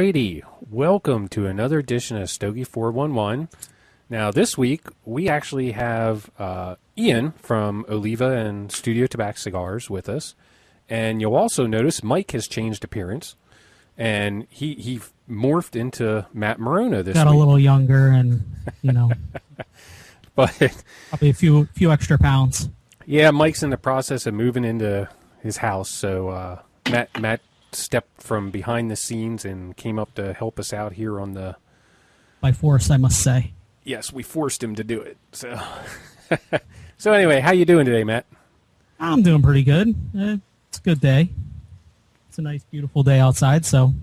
righty, welcome to another edition of Stogie 411. Now this week we actually have Ian from Oliva and Studiotobac Cigars with us, and you'll also notice Mike has changed appearance, and he morphed into Matt Morona this week. Got a little younger, and but probably a few extra pounds. Yeah, Mike's in the process of moving into his house, so Matt stepped from behind the scenes and came up to help us out here on the... By force, I must say. Yes, we forced him to do it. So, so anyway, how you doing today, Matt? I'm doing pretty good. It's a good day. It's a nice, beautiful day outside, so...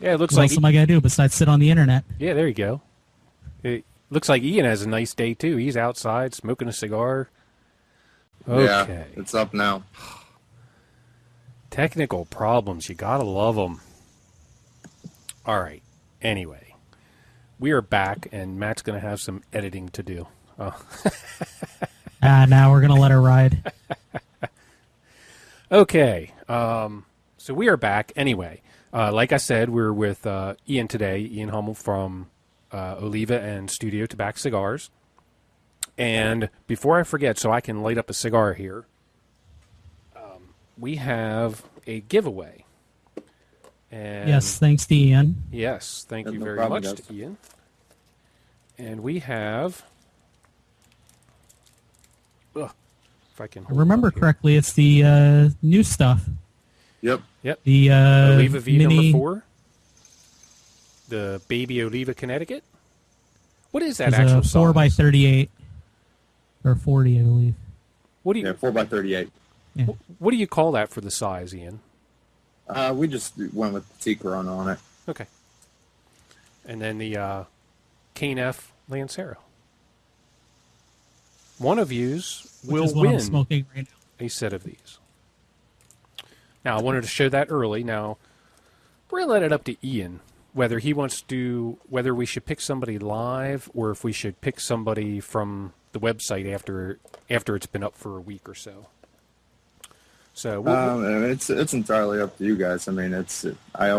Yeah, it looks what like... else am I going to do besides sit on the internet? Yeah, there you go. It looks like Ian has a nice day, too. He's outside smoking a cigar. Okay. Yeah, it's up now. Technical problems. You gotta love them. All right. Anyway, we are back, and Matt's going to have some editing to do. Oh. Now we're going to let her ride. Okay. So we are back. Anyway, like I said, we're with Ian today, Ian Hummel from Oliva and Studiotobac Cigars. And before I forget, so I can light up a cigar here, we have a giveaway. And yes, thanks to Ian. Yes, thank you very much to Ian. And we have... if I can remember correctly, it's the new stuff. Yep. The Oliva V mini... number 4. The Baby Oliva Connecticut. What is that actual size? 4x38. Or 40, I believe. What do you? Yeah, 4x38. Yeah. What do you call that for the size, Ian? We just went with Petite Corona on it. Okay. And then the Cane F Lancero. One of yous will win I'm smoking right now. a set of these. Now, I wanted to show that early. Now, we're going to let it up to Ian whether he wants to, whether we should pick somebody live or if we should pick somebody from the website after it's been up for a week or so. So it's entirely up to you guys. I mean, I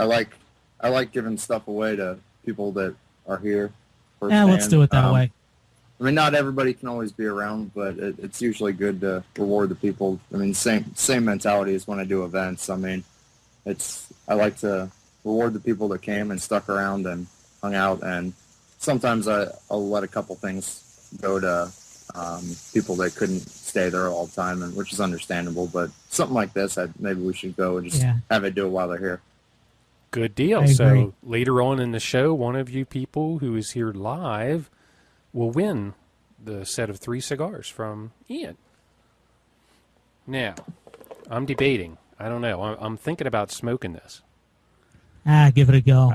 like giving stuff away to people that are here. Yeah, let's do it that way. I mean, not everybody can always be around, but it's usually good to reward the people. I mean, same mentality as when I do events. I mean, I like to reward the people that came and stuck around and hung out, and sometimes I'll let a couple things go to people that couldn't stay there all the time, and which is understandable. But something like this, maybe we should go and just have it do it while they're here. Good deal. So later on in the show, one of you people who is here live will win the set of 3 cigars from Ian. Now, I'm debating. I don't know. I'm thinking about smoking this. Give it a go.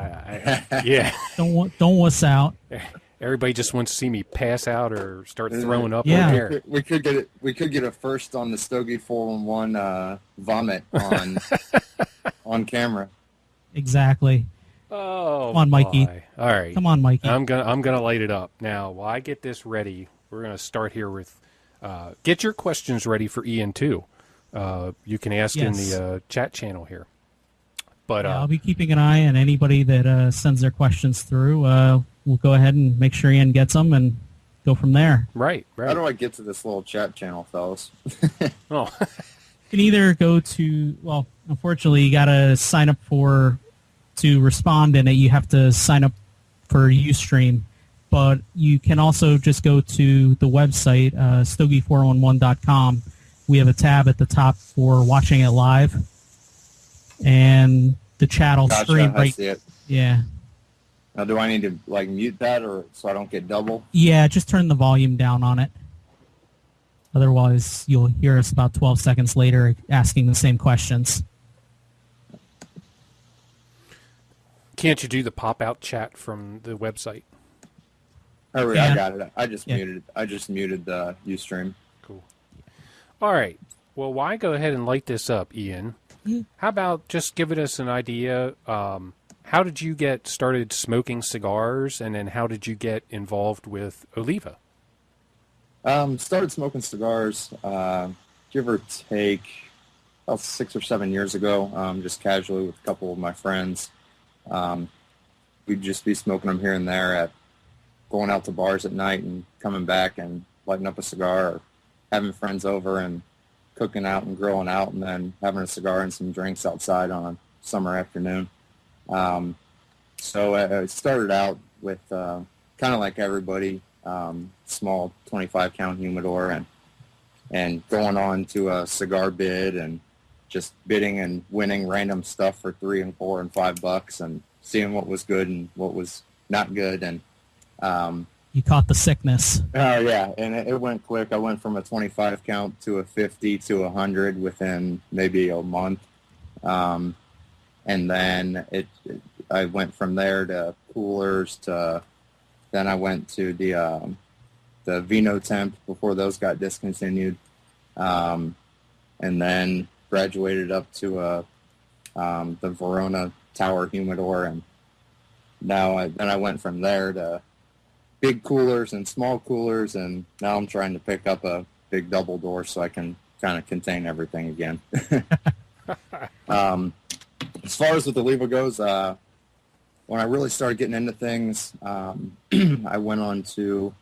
Yeah. Don't wuss out. Everybody just wants to see me pass out or start throwing up in the air. We could get a first on the Stogie 411 vomit on camera. Exactly. Oh, come on, Mikey. All right. Come on, Mikey. I'm gonna light it up now. While I get this ready, we're gonna start here with get your questions ready for Ian too. You can ask in the chat channel here. But I'll be keeping an eye on anybody that sends their questions through. We'll go ahead and make sure Ian gets them and go from there. Right. How do I get to this little chat channel, fellas? Oh. You can either go to, well, unfortunately, you got to sign up to respond in it. You have to sign up for Ustream. But you can also just go to the website, stogie411.com. We have a tab at the top for watching it live. And the chat will stream right. I see it. Yeah. Now, do I need to mute that or so I don't get double? Yeah, just turn the volume down on it. Otherwise, you'll hear us about 12 seconds later asking the same questions. Can't you do the pop-out chat from the website? Oh, I got it. I just muted it. I just muted the Ustream. Cool. All right. Well, why go ahead and light this up, Ian? How about just giving us an idea? How did you get started smoking cigars, and then how did you get involved with Oliva? Started smoking cigars, give or take, about 6 or 7 years ago, just casually with a couple of my friends. We'd just be smoking them here and there at going out to bars at night and coming back and lighting up a cigar, or having friends over and cooking out and grilling out, and then having a cigar and some drinks outside on a summer afternoon. So I started out with kind of like everybody, small 25 count humidor, and going on to a cigar bid and just bidding and winning random stuff for $3 and $4 and $5 and seeing what was good and what was not good. And you caught the sickness. Oh yeah, and it went quick. I went from a 25 count to a 50 to 100 within maybe a month, and then I went from there to coolers to then I went to the Vino Temp before those got discontinued, and then graduated up to the Verona Tower Humidor, and now I went from there to big coolers and small coolers, and now I'm trying to pick up a big double door so I can kind of contain everything again. As far as with Oliva goes, when I really started getting into things, I went on to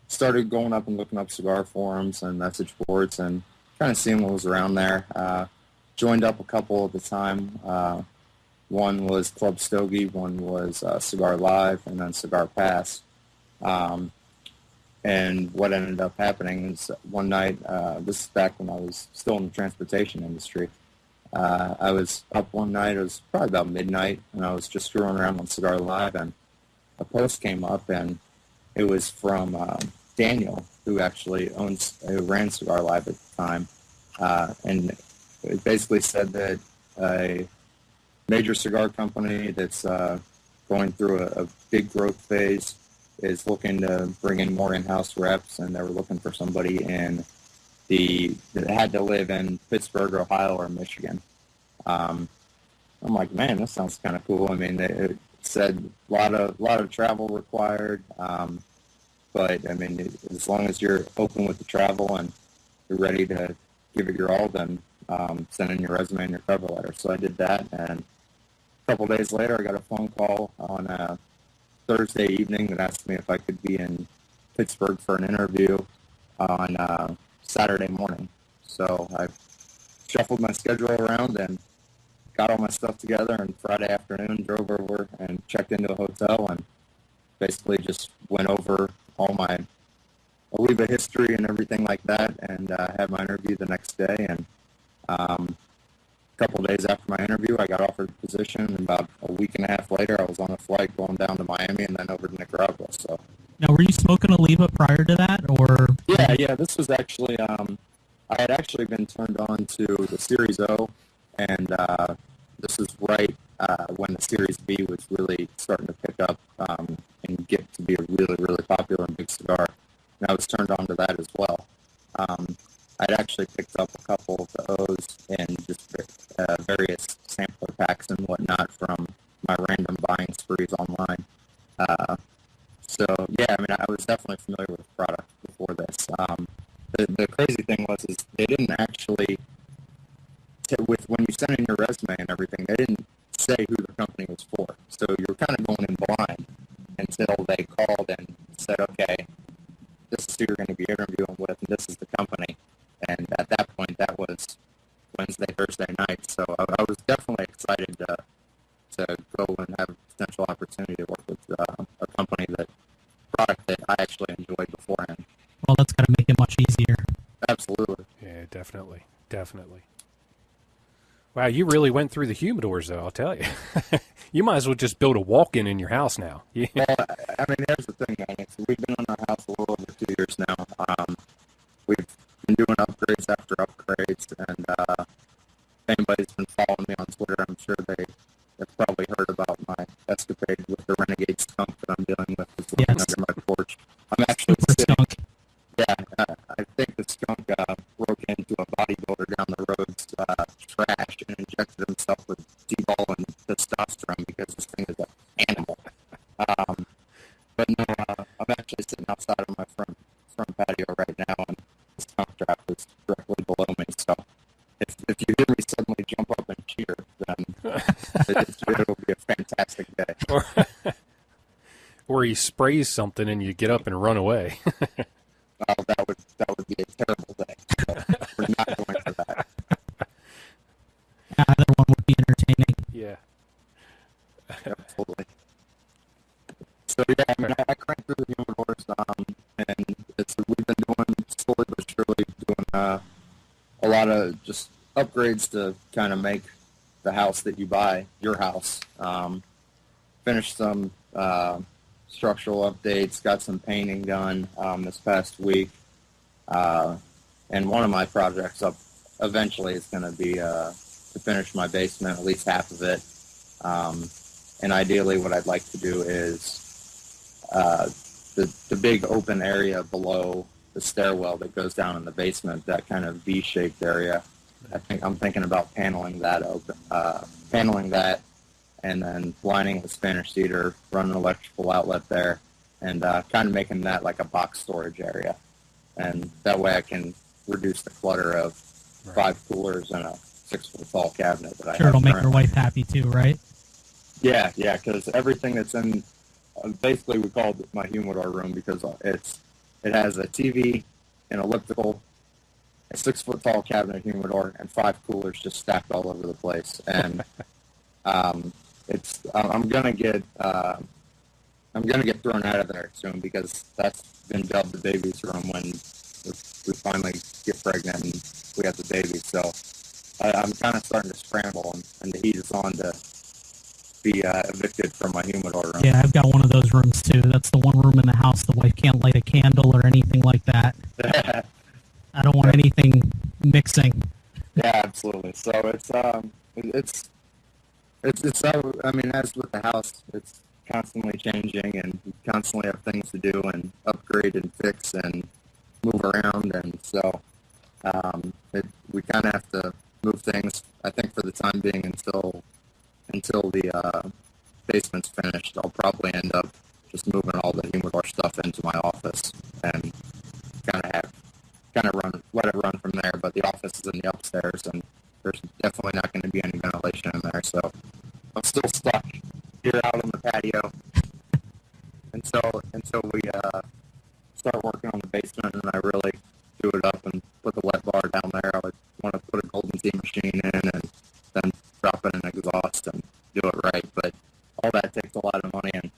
started going up and looking up cigar forums and message boards and kind of seeing what was around there. Joined up a couple at the time. One was Club Stogie, one was Cigar Live, and then Cigar Pass. And what ended up happening is one night, this is back when I was still in the transportation industry, I was up one night, it was probably about midnight, and I was just screwing around on Cigar Live, and a post came up, and it was from Daniel, who actually ran Cigar Live at the time, and it basically said that a major cigar company that's going through a big growth phase is looking to bring in more in-house reps, and they were looking for somebody that had to live in Pittsburgh, Ohio, or Michigan. I'm like, man, that sounds kind of cool. I mean, it said a lot of travel required, but I mean, as long as you're open with the travel and you're ready to give it your all, then send in your resume and your cover letter. So I did that, and a couple days later, I got a phone call on a Thursday evening that asked me if I could be in Pittsburgh for an interview on Saturday morning. So I shuffled my schedule around and got all my stuff together, and Friday afternoon drove over and checked into a hotel and basically just went over all my Oliva history and everything like that, and had my interview the next day. And a couple of days after my interview, I got offered the position, and about a week and a half later, I was on a flight going down to Miami and then over to Nicaragua. So, now, were you smoking Oliva prior to that, or? Yeah. This was actually I had actually been turned on to the Series O, and this was right when the Series B was really starting to pick up and get to be a really, really popular and big cigar. And I was turned on to that as well. I'd actually picked up a couple of the O's and just various sampler packs and whatnot from my random buying sprees online. So, yeah, I mean, I was definitely familiar with the product before this. The crazy thing was is they didn't actually, when you sent in your resume and everything, they didn't say who the company was for. So you were kind of going in blind until they called and said, okay, this is who you're going to be interviewing with, and this is the company. And at that point, that was Wednesday, Thursday night. So I was definitely excited to go and have a potential opportunity to work with a company product that I actually enjoyed beforehand. Well, that's got to make it much easier. Absolutely. Yeah, definitely. Wow, you really went through the humidors, though, I'll tell you. You might as well just build a walk-in in your house now. Yeah. Well, I mean, here's the thing, man. We've been in our house a little over 2 years now. We've been doing upgrades after upgrades, and if anybody's been following me on Twitter, I'm sure they've probably heard about my escapade with the Renegade skunk that I'm dealing with. It's living under my porch. I'm actually sitting. Skunk. Yeah, I think the skunk broke into a bodybuilder down the road's trash and injected himself with D-ball and testosterone because this thing is an animal. But no, I'm actually sitting outside of my front patio right now, and the skunk trap is directly below me. So if you hear me he sprays something and you get up and run away. That would be a terrible day. So we're not going for that. Either one would be entertaining. Yeah. Absolutely. So yeah, I mean, I cranked through the humidors, and we've been doing slowly but surely doing a lot of just upgrades to kind of make the house that you buy your house. Finished some structural updates, got some painting done this past week, and one of my projects up eventually is going to be to finish my basement, at least half of it. And ideally, what I'd like to do is the big open area below the stairwell that goes down in the basement, that kind of V-shaped area. I'm thinking about paneling that open, and then lining with Spanish cedar, run an electrical outlet there, and kind of making that like a box storage area. And that way I can reduce the clutter of 5 coolers and a 6-foot tall cabinet that I have. Sure, it'll make your wife happy too, right? Yeah, because everything that's in, basically we call it my humidor room because it has a TV, an elliptical, a 6-foot tall cabinet humidor, and 5 coolers just stacked all over the place. And I'm gonna get thrown out of there soon because that's been dubbed the baby's room when we finally get pregnant and we have the baby. So I'm kind of starting to scramble, and the heat is on to be evicted from my humidor room. Yeah, I've got one of those rooms too. That's the one room in the house the wife can't light a candle or anything like that. I don't want anything mixing. Yeah, absolutely. So I mean, as with the house, it's constantly changing, and we constantly have things to do and upgrade and fix and move around, and so we kind of have to move things, I think, for the time being until the basement's finished. I'll probably end up just moving all the humidor stuff into my office and let it run from there. But the office is in the upstairs, and there's definitely not going to be any ventilation in there. So I'm still stuck here out on the patio until we start working on the basement, and I really do it up and put the wet bar down there. I would want to put a golden tea machine in and then drop in an exhaust and do it right. But all that takes a lot of money, and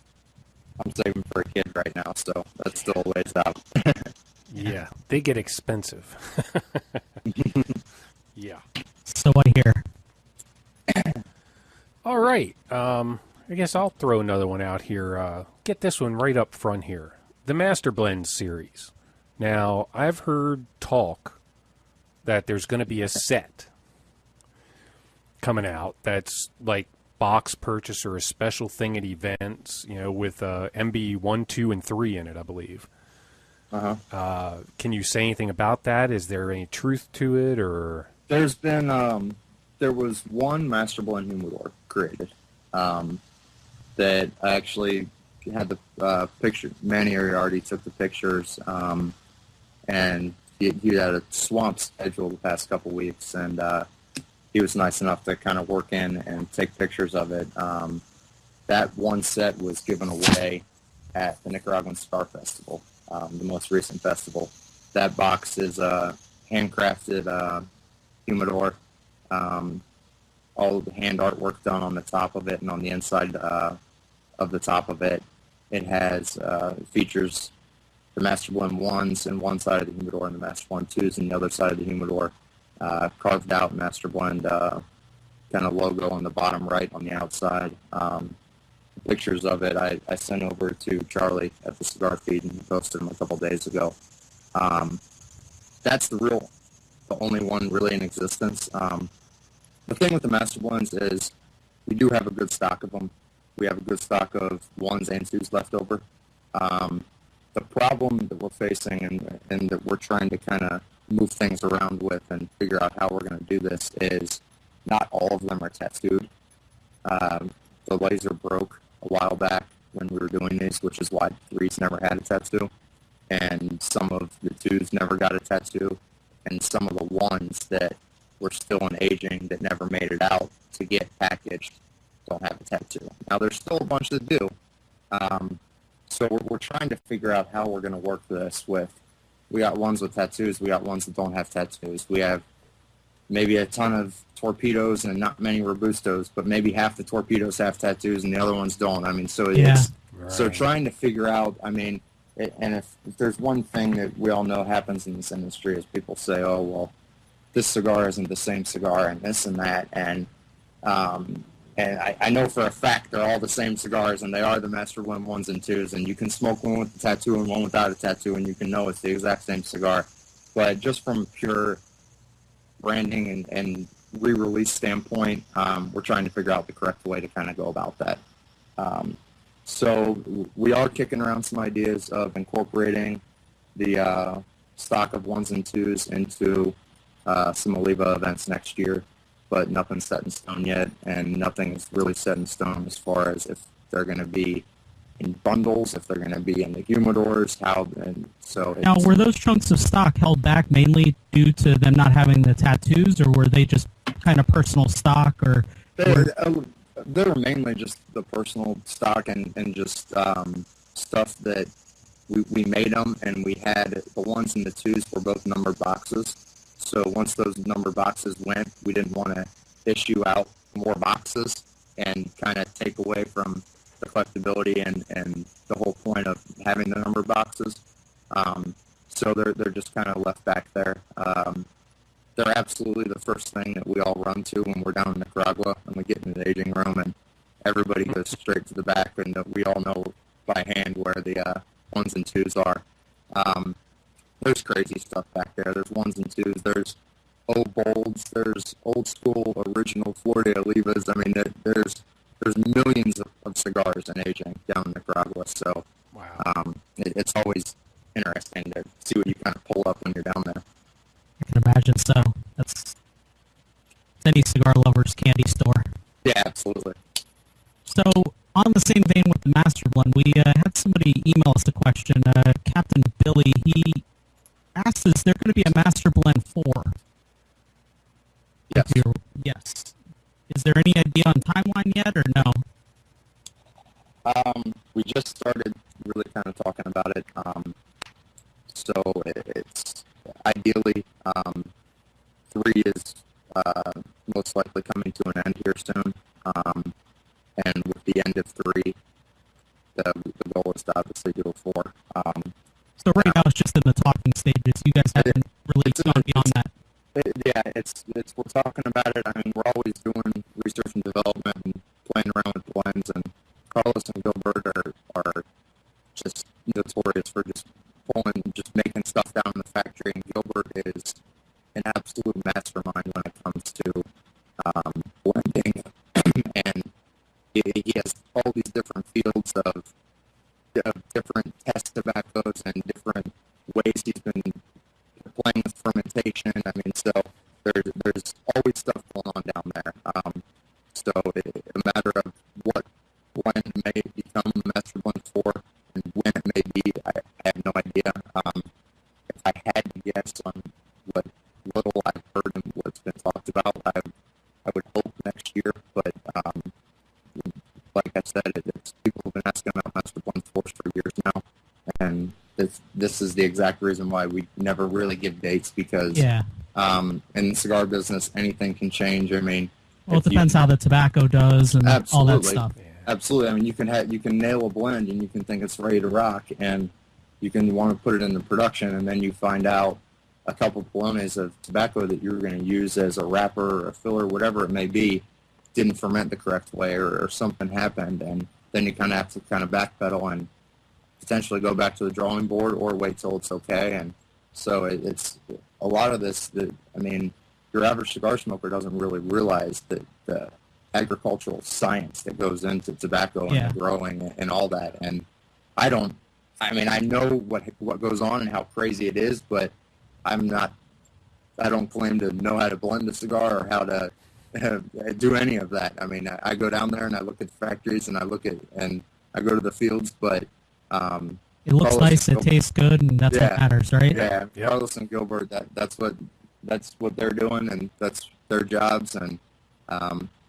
I'm saving for a kid right now, so that's still a ways out. Yeah, they get expensive. Yeah. So I hear. All right. I guess I'll throw another one out here. Get this one right up front here. The Master Blend series. Now, I've heard talk that there's going to be a set coming out that's like box purchase or a special thing at events, with MB 1, 2, and 3 in it, I believe. Can you say anything about that? Is there any truth to it, or? There's been, there was one Master Blend humidor created that I actually had the picture. Manny already took the pictures, and he had a swamp schedule the past couple weeks, and he was nice enough to kind of work in and take pictures of it. That one set was given away at the Nicaraguan Cigar Festival, the most recent festival. That box is a handcrafted humidor, all of the hand artwork done on the top of it and on the inside of the top of it. It has features the Master Blend 1s in one side of the humidor and the Master Blend 2s in the other side of the humidor. Carved out Master Blend kind of logo on the bottom right on the outside. Pictures of it I sent over to Charlie at the Cigar Feed, and he posted them a couple days ago. That's the only one really in existence. The thing with the Master Blends is we do have a good stock of them. We have a good stock of 1s and 2s left over. The problem that we're facing and that we're trying to kind of move things around with and figure out how we're going to do this is not all of them are tattooed. The laser broke a while back when we were doing these, which is why the 3s never had a tattoo, and some of the 2s never got a tattoo, and some of the 1s that were still in aging that never made it out to get packaged don't have a tattoo. Now, there's still a bunch that do, So we're trying to figure out how we're going to work this with. We got ones with tattoos. We got ones that don't have tattoos. We have maybe a ton of torpedoes and not many robustos, but maybe half the torpedoes have tattoos and the other ones don't. I mean, so it's so trying to figure out. I mean, and if there's one thing that we all know happens in this industry is people say, "Oh, well, this cigar isn't the same cigar," and this and that, and I know for a fact they're all the same cigars, and they are the Master Blend 1s and 2s, and you can smoke one with a tattoo and one without a tattoo, and you can know it's the exact same cigar. But just from pure branding and re-release standpoint, we're trying to figure out the correct way to kind of go about that. So we are kicking around some ideas of incorporating the stock of 1s and 2s into some Oliva events next year, but nothing's set in stone yet, and nothing's really set in stone as far as if they're going to be in bundles, if they're going to be in the humidors, how, and so. Now, were those chunks of stock held back mainly due to them not having the tattoos, or were they just kind of personal stock, or? They were mainly just the personal stock and just stuff that we made them, and we had the 1s and the 2s were both numbered boxes. So once those number boxes went, we didn't want to issue out more boxes and kind of take away from the collectability and the whole point of having the number boxes. So they're just kind of left back there. They're absolutely the first thing that we all run to when we're down in Nicaragua and we get in the aging room, and everybody goes straight to the back, and we all know by hand where the 1s and 2s are. There's crazy stuff back there. There's 1s and 2s. There's old bolds. There's old school original Florida Olivas. I mean, there's millions of cigars in aging down in Nicaragua. So it's always interesting to see what you kind of pull up when you're down there. I can imagine so. It's any cigar lover's candy store. Yeah, absolutely. So on the same vein with the Master Blend, we had somebody email us a question. Captain Billy, he asked, is there going to be a Master Blend 4? Yes. Yes. Is there any idea on timeline yet, or no? We just started really kind of talking about it. So it's ideally 3 is most likely coming to an end here soon. And with the end of 3, the goal is to obviously do a 4. So right now it's just in the talking stages. You guys haven't really gone beyond that. We're talking about it. I mean, we're always doing research and development and playing around with blends. And Carlos and Gilbert are just notorious for just making stuff down in the factory. And Gilbert is an absolute mastermind when it comes to blending, and he has all these different fields of different test tobaccos and different ways he's been playing with fermentation. I mean, so there's always stuff going on down there. So a matter of what blend may become Master Blend 4 and when it may be, I have no idea. If I had to guess on what little I've heard and what's been talked about, I would hope next year. But like I said, people have been asking about Master Blend 4s for years now, and this is the exact reason why we never really give dates, because in the cigar business, anything can change. I mean, well, it depends how the tobacco does and all that stuff. Absolutely. I mean, you can nail a blend and you can think it's ready to rock, and you can want to put it into production, and then you find out a couple of polones of tobacco that you're going to use as a wrapper or a filler, whatever it may be, didn't ferment the correct way, or something happened, and then you kind of have to kind of backpedal and potentially go back to the drawing board or wait till it's okay. And so it's a lot of this that, I mean, your average cigar smoker doesn't really realize that the agricultural science that goes into tobacco and the growing and all that. And I know what goes on and how crazy it is, but I don't claim to know how to blend a cigar or how to do any of that. I mean, I go down there and I look at the factories and I go to the fields, but it looks Carlos nice, it tastes good, and that's what matters, right? Yeah, Carlos and Gilbert, that's what they're doing, and that's their jobs, and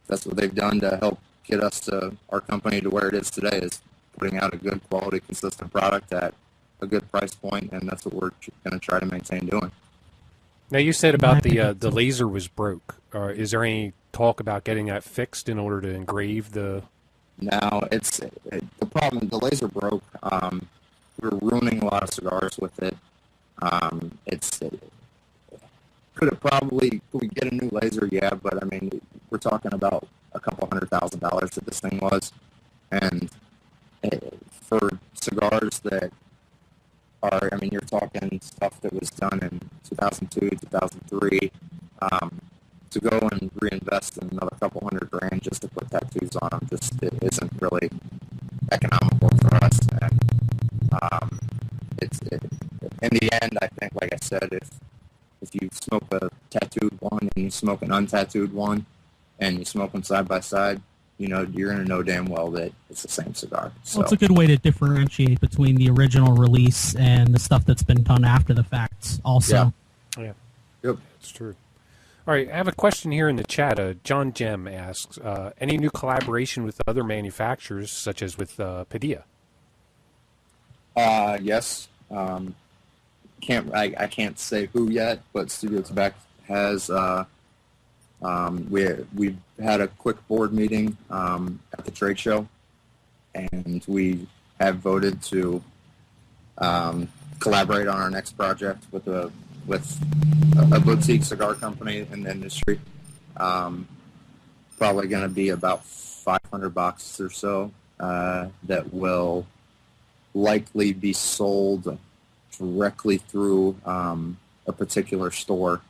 that's what they've done to help get us to our company to where it is today, is putting out a good quality, consistent product at a good price point, and that's what we're going to try to maintain doing. Now, you said about the laser was broke. Is there any talk about getting that fixed in order to engrave the... No, the problem. The laser broke. We're ruining a lot of cigars with it. Could we get a new laser? Yeah, but I mean, we're talking about a couple $100,000 that this thing was, and for cigars that are, I mean, you're talking stuff that was done in 2002, 2003. To go and reinvest in another couple $100,000 just to put tattoos on them, it isn't really economical for us. And in the end, I think, like I said, if you smoke a tattooed one and you smoke an untattooed one, and you smoke them side by side, you're going to know damn well that it's the same cigar. So. Well, it's a good way to differentiate between the original release and the stuff that's been done after the fact also. Yeah. Yep. It's true. All right, I have a question here in the chat. John Gem asks, any new collaboration with other manufacturers, such as with Padilla? Yes. I can't say who yet, but Studiotobac has. We've had a quick board meeting at the trade show, and we have voted to collaborate on our next project with a boutique cigar company in the industry. Probably going to be about 500 boxes or so that will likely be sold directly through a particular store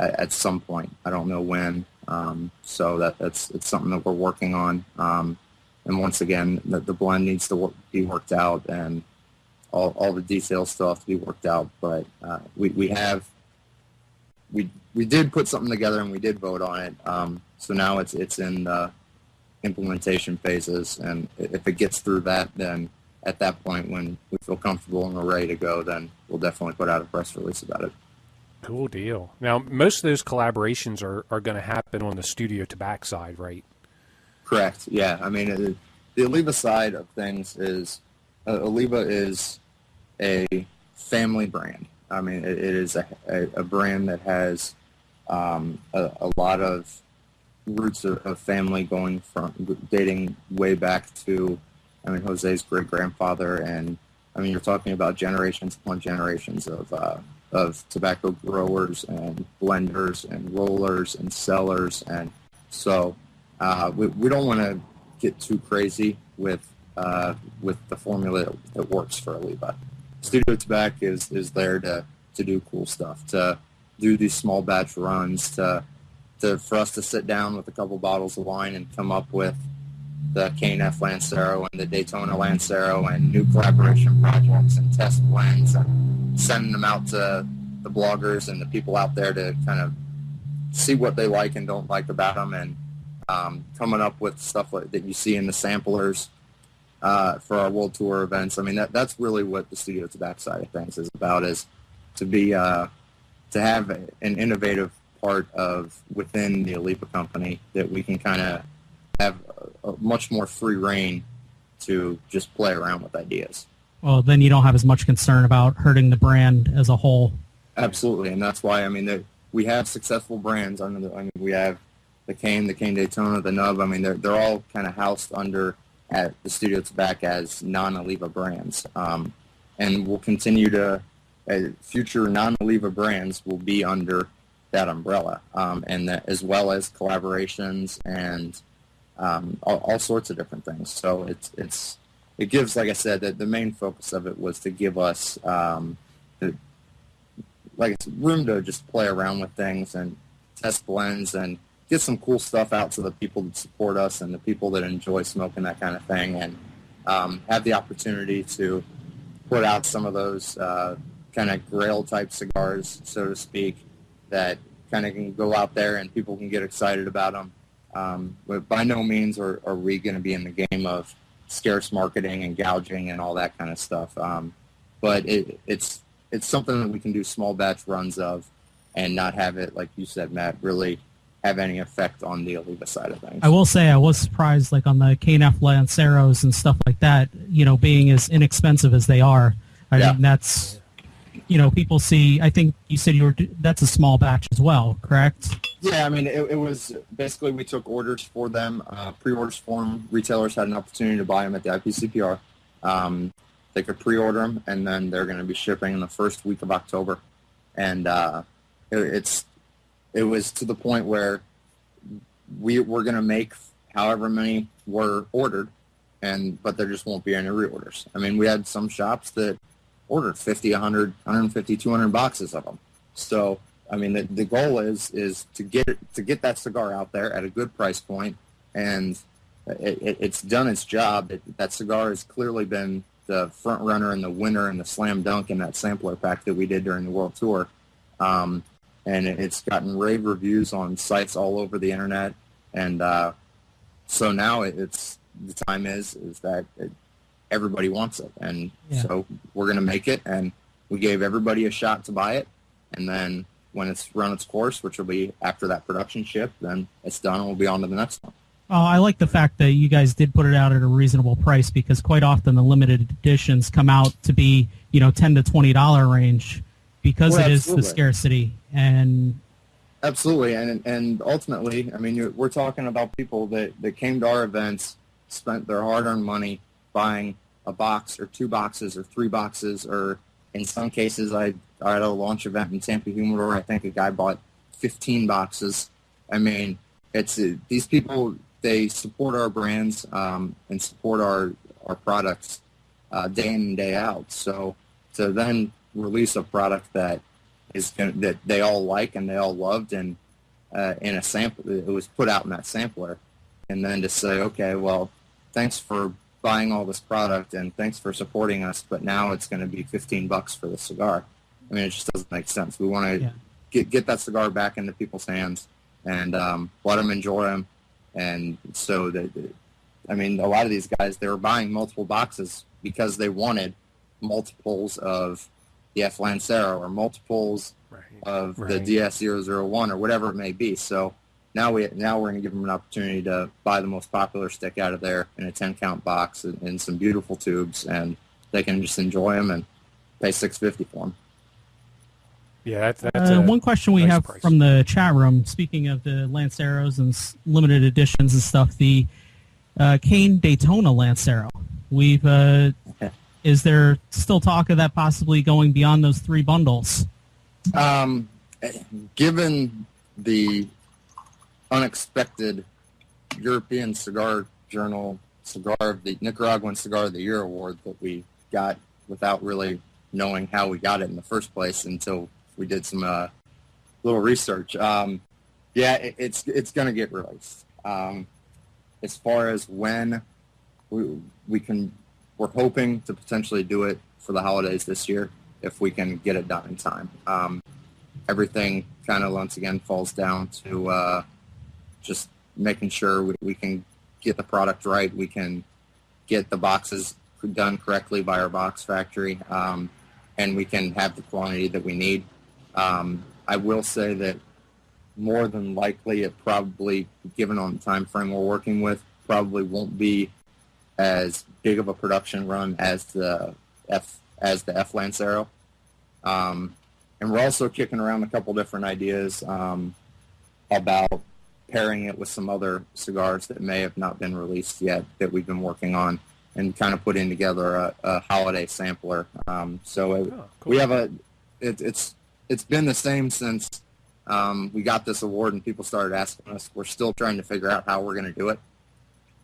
at some point. I don't know when. So it's something that we're working on. And once again, the blend needs to be worked out, and all the details still have to be worked out. But we did put something together, and we did vote on it. So now it's in the implementation phases, and if it gets through that, then at that point, when we feel comfortable and we're ready to go, then we'll definitely put out a press release about it. Cool deal. Now, most of those collaborations are going to happen on the Studiotobac side, right? Correct. Yeah. I mean, the Oliva side of things is Oliva is a family brand. I mean, it is a brand that has a lot of roots of family dating way back to, I mean, Jose's great-grandfather, and I mean, you're talking about generations upon generations of tobacco growers and blenders and rollers and sellers, and so we don't want to get too crazy with the formula that works for Oliva. Studiotobac is there to do cool stuff, to do these small batch runs, for us to sit down with a couple bottles of wine and come up with the KNF Lancero and the Daytona Lancero and new collaboration projects and test blends and sending them out to the bloggers and the people out there to kind of see what they like and don't like about them, and coming up with stuff that you see in the samplers for our world tour events. I mean, that's really what the Studiotobac side of things is about, is to have an innovative part of within the Oliva company that we can kind of have a much more free reign to just play around with ideas. Well, then you don't have as much concern about hurting the brand as a whole. Absolutely, and that's why, I mean, we have successful brands. We have the Cane Daytona, the Nub. I mean, they're all kind of housed under at the Studiotobac as non-Oliva brands, and we'll continue to future non-Oliva brands will be under that umbrella, and that, as well as collaborations and all sorts of different things. So it gives, like I said, that the main focus of it was to give us room to just play around with things and test blends and get some cool stuff out to the people that support us and the people that enjoy smoking that kind of thing, and have the opportunity to put out some of those kind of grail type cigars, so to speak, that kind of can go out there and people can get excited about them. But by no means are we going to be in the game of scarce marketing and gouging and all that kind of stuff. But it's something that we can do small batch runs of and not have it, like you said, Matt, really have any effect on the Oliva side of things. I will say I was surprised, like on the KNF Lanceros and stuff like that, being as inexpensive as they are. I mean, that's, people see, I think you said that's a small batch as well, correct? Yeah, I mean, it was basically we took orders for them, pre-orders for them. Retailers had an opportunity to buy them at the IPCPR. They could pre-order them, and then they're going to be shipping in the first week of October. And it was to the point where we're going to make however many were ordered, but there just won't be any reorders. I mean, we had some shops that ordered 50, 100, 150, 200 boxes of them. So, I mean, the goal is to get that cigar out there at a good price point, and it's done its job. That cigar has clearly been the front runner and the winner and the slam dunk in that sampler pack that we did during the World Tour. And it's gotten rave reviews on sites all over the internet. And so now it's the time is that everybody wants it. And so we're going to make it, and we gave everybody a shot to buy it. And then when it's run its course, which will be after that production ship, then it's done and we'll be on to the next one. Oh, I like the fact that you guys did put it out at a reasonable price, because quite often the limited editions come out to be, $10 to $20 range because it is the scarcity. And absolutely, and ultimately, I mean, we're talking about people that came to our events, spent their hard-earned money buying a box or 2 boxes or 3 boxes, or in some cases, I had a launch event in Tampa Humidor. I think a guy bought 15 boxes. I mean, it's these people. They support our brands and support our products day in and day out. So to then release a product that that they all like and they all loved, and in a sample, it was put out in that sampler, and then to say, okay, well, thanks for buying all this product and thanks for supporting us, but now it's going to be $15 for the cigar. I mean, it just doesn't make sense. We want to get that cigar back into people's hands and let them enjoy them. And so, I mean, a lot of these guys, they were buying multiple boxes because they wanted multiples of the F Lancero or multiples of the DS001 or whatever it may be. So now we're going to give them an opportunity to buy the most popular stick out of there in a 10-count box in some beautiful tubes, and they can just enjoy them and pay $6.50 for them. Yeah, that's one question we have from the chat room. Speaking of the Lanceros and limited editions and stuff, the Cane Daytona Lancero. Is there still talk of that possibly going beyond those 3 bundles? Given the unexpected European Cigar Journal Nicaraguan Cigar of the Year award that we got without really knowing how we got it in the first place until we did some little research. It's going to get released. As far as when we can, we're hoping to potentially do it for the holidays this year if we can get it done in time. Everything kind of once again falls down to just making sure we can get the product right. We can get the boxes done correctly by our box factory, and we can have the quantity that we need. I will say that more than likely it probably, given on the time frame we're working with, probably won't be as big of a production run as the F Lancero. And we're also kicking around a couple different ideas about pairing it with some other cigars that may have not been released yet that we've been working on, and kind of putting together a holiday sampler. Cool. We have it's been the same since we got this award and people started asking us. We're still trying to figure out how we're going to do it,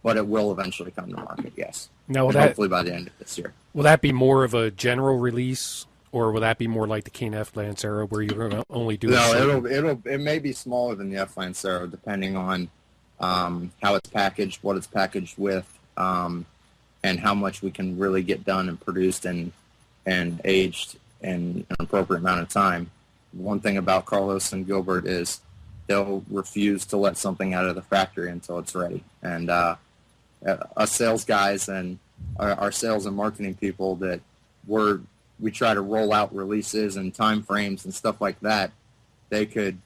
but it will eventually come to market, yes. Now, hopefully by the end of this year. Will that be more of a general release, or will that be more like the KNF Lancero where you're going to only do it may be smaller than the F Lancero depending on how it's packaged, what it's packaged with, and how much we can really get done and produced and aged in an appropriate amount of time. One thing about Carlos and Gilbert is they'll refuse to let something out of the factory until it's ready. And us sales guys and our sales and marketing people that we try to roll out releases and time frames and stuff like that, they could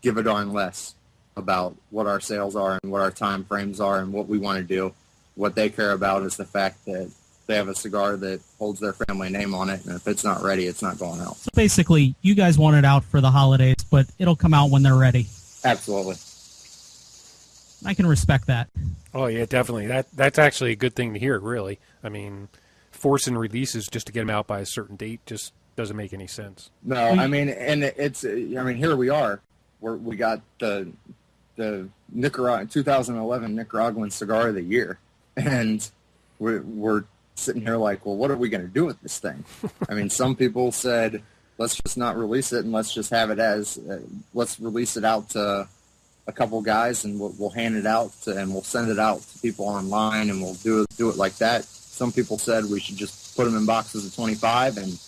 give a darn less about what our sales are and what our time frames are and what we want to do. What they care about is the fact that they have a cigar that holds their family name on it, and if it's not ready, it's not going out. So basically, you guys want it out for the holidays, but it'll come out when they're ready. Absolutely. I can respect that. Oh yeah, definitely. That's actually a good thing to hear. Really, I mean, forcing releases just to get them out by a certain date just doesn't make any sense. No, I mean, and it's. I mean, here we are. We got the Nicaragua 2011 Nicaraguan Cigar of the Year, and we're sitting here like, well, what are we going to do with this thing? I mean, some people said, let's just not release it and let's just have it as, let's release it out to a couple guys and we'll hand it out and we'll send it out to people online and we'll do it like that. Some people said we should just put them in boxes of 25 and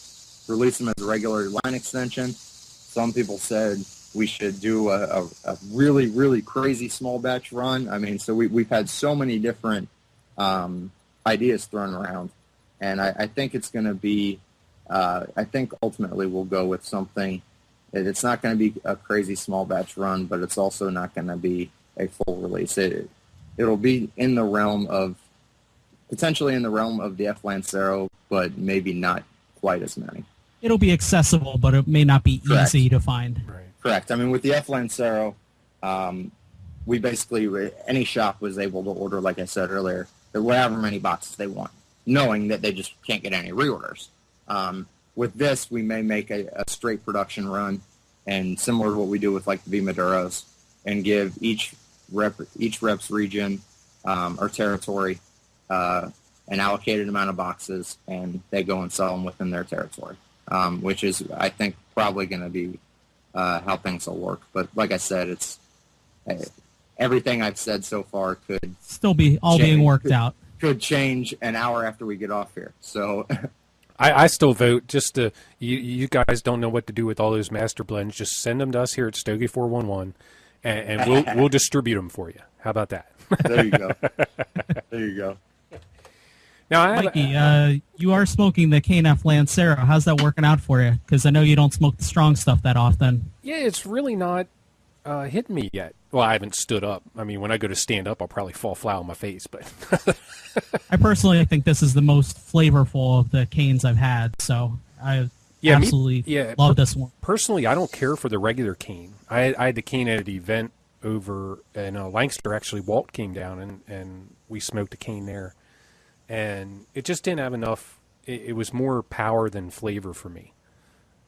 release them as a regular line extension. Some people said we should do a really, really crazy small batch run. I mean, so we've had so many different ideas thrown around, and I think it's going to be, I think ultimately we'll go with something. It's not going to be a crazy small batch run, but it's also not going to be a full release. It'll be in the realm of, potentially in the realm of the F. Lancero, but maybe not quite as many. It'll be accessible, but it may not be easy to find. Right. Correct. I mean, with the F. Lancero, we basically, any shop was able to order, like I said earlier, however many boxes they want, knowing that they just can't get any reorders. With this, we may make a straight production run, and similar to what we do with like the V Maduros, and give each rep's region or territory an allocated amount of boxes, and they go and sell them within their territory, which is, I think, probably going to be how things will work. But like I said, it's everything I've said so far could still be all being worked out. Could change an hour after we get off here. So I still vote just to, you guys don't know what to do with all those master blends. Just send them to us here at Stogie 411, and we'll distribute them for you. How about that? There you go. There you go. Now, Mikey, you are smoking the KNF Lancero. How's that working out for you? Because I know you don't smoke the strong stuff that often. Yeah, it's really not hitting me yet. Well, I haven't stood up. I mean, when I go to stand up, I'll probably fall flat on my face. But I personally think this is the most flavorful of the canes I've had. So I absolutely love this one. Personally, I don't care for the regular cane. I had the cane at an event over in Lancaster. Actually, Walt came down and we smoked a cane there. And it just didn't have enough. It was more power than flavor for me.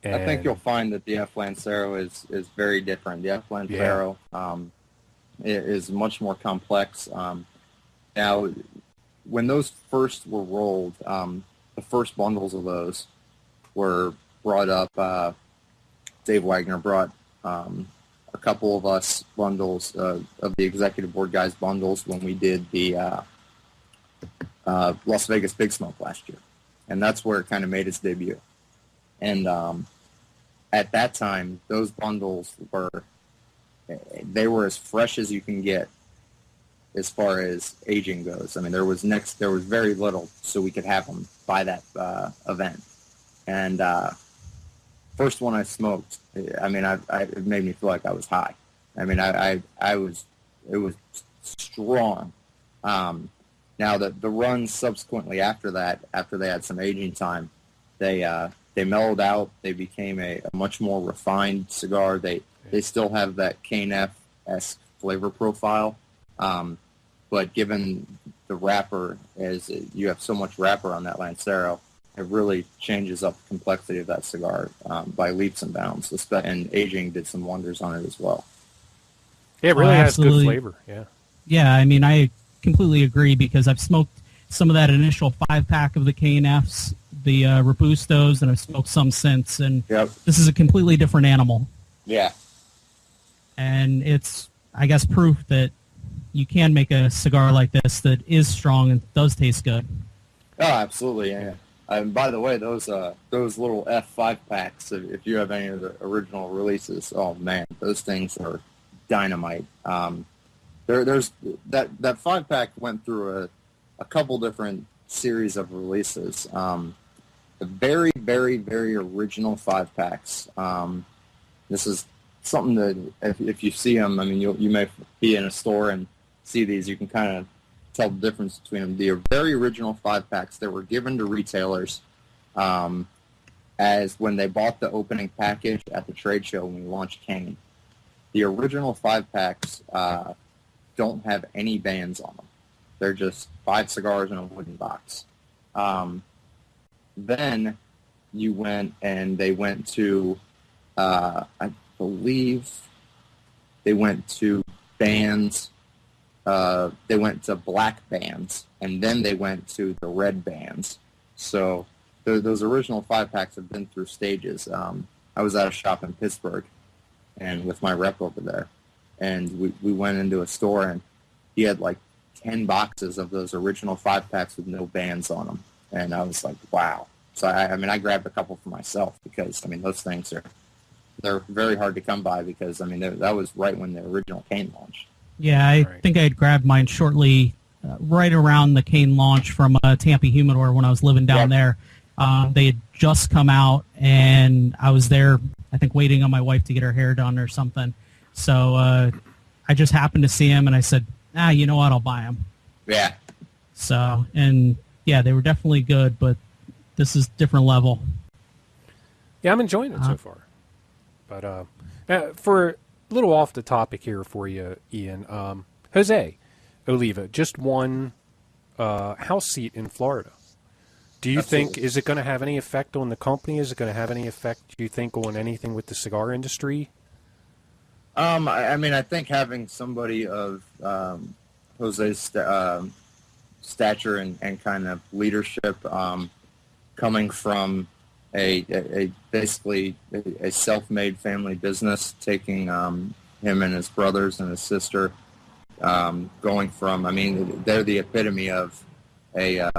And I think you'll find that the F. Lancero is very different. The F. Lancero is much more complex. Now, when those first were rolled, the first bundles of those were brought up. Dave Wagner brought a couple of us bundles of the executive board guys bundles when we did the Las Vegas Big Smoke last year, and that's where it kind of made its debut. And at that time, those bundles were as fresh as you can get as far as aging goes. I mean, there was very little, so we could have them by that event. And first one I smoked, I mean, it made me feel like I was high. I mean, it was strong. Now, the runs subsequently after that, after they had some aging time, they mellowed out. They became a much more refined cigar. They still have that KNF-esque flavor profile, but given the wrapper, as you have so much wrapper on that Lancero, it really changes up the complexity of that cigar by leaps and bounds. And aging did some wonders on it as well. Yeah, it really has good flavor. Yeah. Yeah, I mean, I completely agree because I've smoked some of that initial 5-pack of the KNFs, the Robustos, and I've smoked some since, and This is a completely different animal. Yeah. And it's, I guess, proof that you can make a cigar like this that is strong and does taste good. Oh, absolutely, yeah. By the way, those little F5 packs, if you have any of the original releases, oh man, those things are dynamite. There's that 5-pack went through a couple different series of releases. The very, very, very original 5-packs. This is something that if you see them, I mean, you may be in a store and see these, you can kind of tell the difference between them. The very original 5-packs that were given to retailers as when they bought the opening package at the trade show when we launched Cane. The original 5-packs don't have any bands on them. They're just 5 cigars in a wooden box. Then you went and they went to, I believe they went to bands. They went to black bands, and then they went to the red bands. So those original 5-packs have been through stages. I was at a shop in Pittsburgh, and with my rep over there, and we went into a store, and he had like 10 boxes of those original 5-packs with no bands on them, and I was like, wow. So I grabbed a couple for myself because I mean those things they're very hard to come by because I mean that was right when the original Cane launched. Yeah, I think I had grabbed mine shortly, right around the Cane launch from Tampa Humidor when I was living down there. They had just come out, and I was there, I think, waiting on my wife to get her hair done or something. So I just happened to see him, and I said, you know what, I'll buy them. Yeah. So, and yeah, they were definitely good, but this is different level. Yeah, I'm enjoying it so far. But for a little off the topic here for you, Ian, Jose Oliva just won House seat in Florida. Do you think, is it going to have any effect on the company? Is it going to have any effect, do you think, on anything with the cigar industry? I mean, I think having somebody of Jose's stature and kind of leadership coming from a basically a self-made family business, taking him and his brothers and his sister, going from, I mean, they're the epitome of a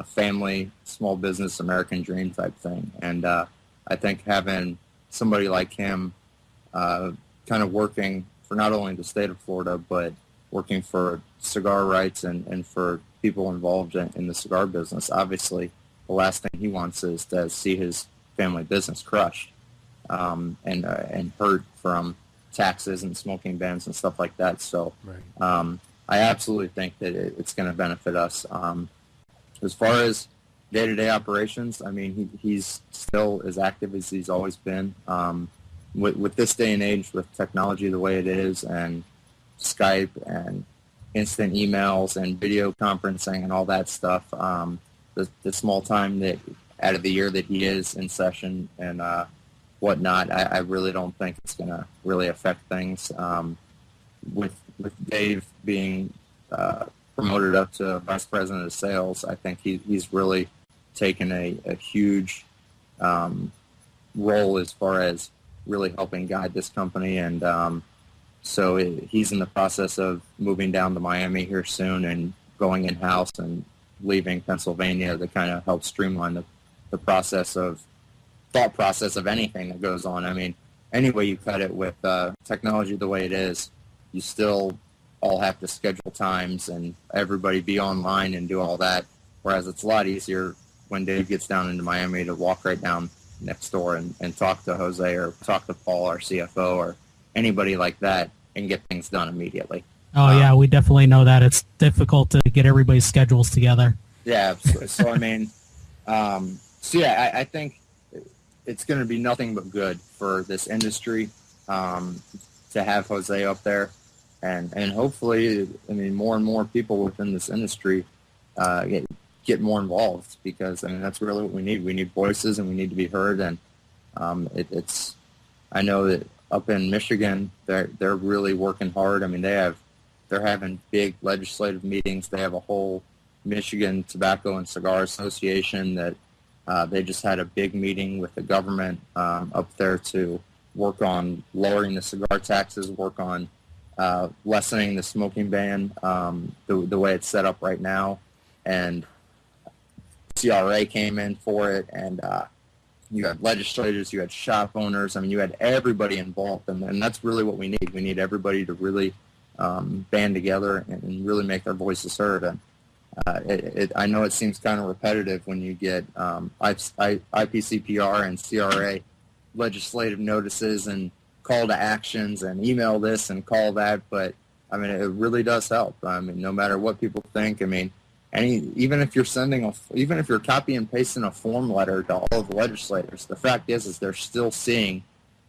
family, small business, American dream type thing. And I think having somebody like him kind of working for not only the state of Florida, but working for cigar rights and for people involved in the cigar business, obviously the last thing he wants is to see his family business crushed and hurt from taxes and smoking bans and stuff like that. So I absolutely think that it's going to benefit us. As far as day-to-day operations, I mean, he's still as active as he's always been. With this day and age, with technology the way it is, and Skype and instant emails and video conferencing and all that stuff, the small time that out of the year that he is in session and whatnot, I really don't think it's going to really affect things. With Dave being promoted up to vice president of sales, I think he's really taken a huge role as far as really helping guide this company. And so he's in the process of moving down to Miami here soon and going in-house and leaving Pennsylvania to kind of help streamline the thought process of anything that goes on. I mean, any way you cut it with technology the way it is, you still all have to schedule times and everybody be online and do all that, whereas it's a lot easier when Dave gets down into Miami to walk right down next door and talk to Jose or talk to Paul, our CFO, or anybody like that and get things done immediately. Oh, yeah, we definitely know that. It's difficult to get everybody's schedules together. Yeah, so I mean, I think it's going to be nothing but good for this industry to have Jose up there. And hopefully, I mean, more and more people within this industry get more involved because, I mean, that's really what we need. We need voices and we need to be heard. And I know that up in Michigan, they're really working hard. I mean, they're having big legislative meetings. They have a whole Michigan Tobacco and Cigar Association that they just had a big meeting with the government up there to work on lowering the cigar taxes, work on lessening the smoking ban the way it's set up right now. And CRA came in for it, and you had legislators, you had shop owners. I mean, you had everybody involved, and that's really what we need. We need everybody to really band together and really make their voices heard. And I know it seems kind of repetitive when you get IPCPR and CRA legislative notices and call to actions and email this and call that, but I mean, it really does help. I mean, no matter what people think, I mean, even if you're copy and pasting a form letter to all of the legislators, the fact is they're still seeing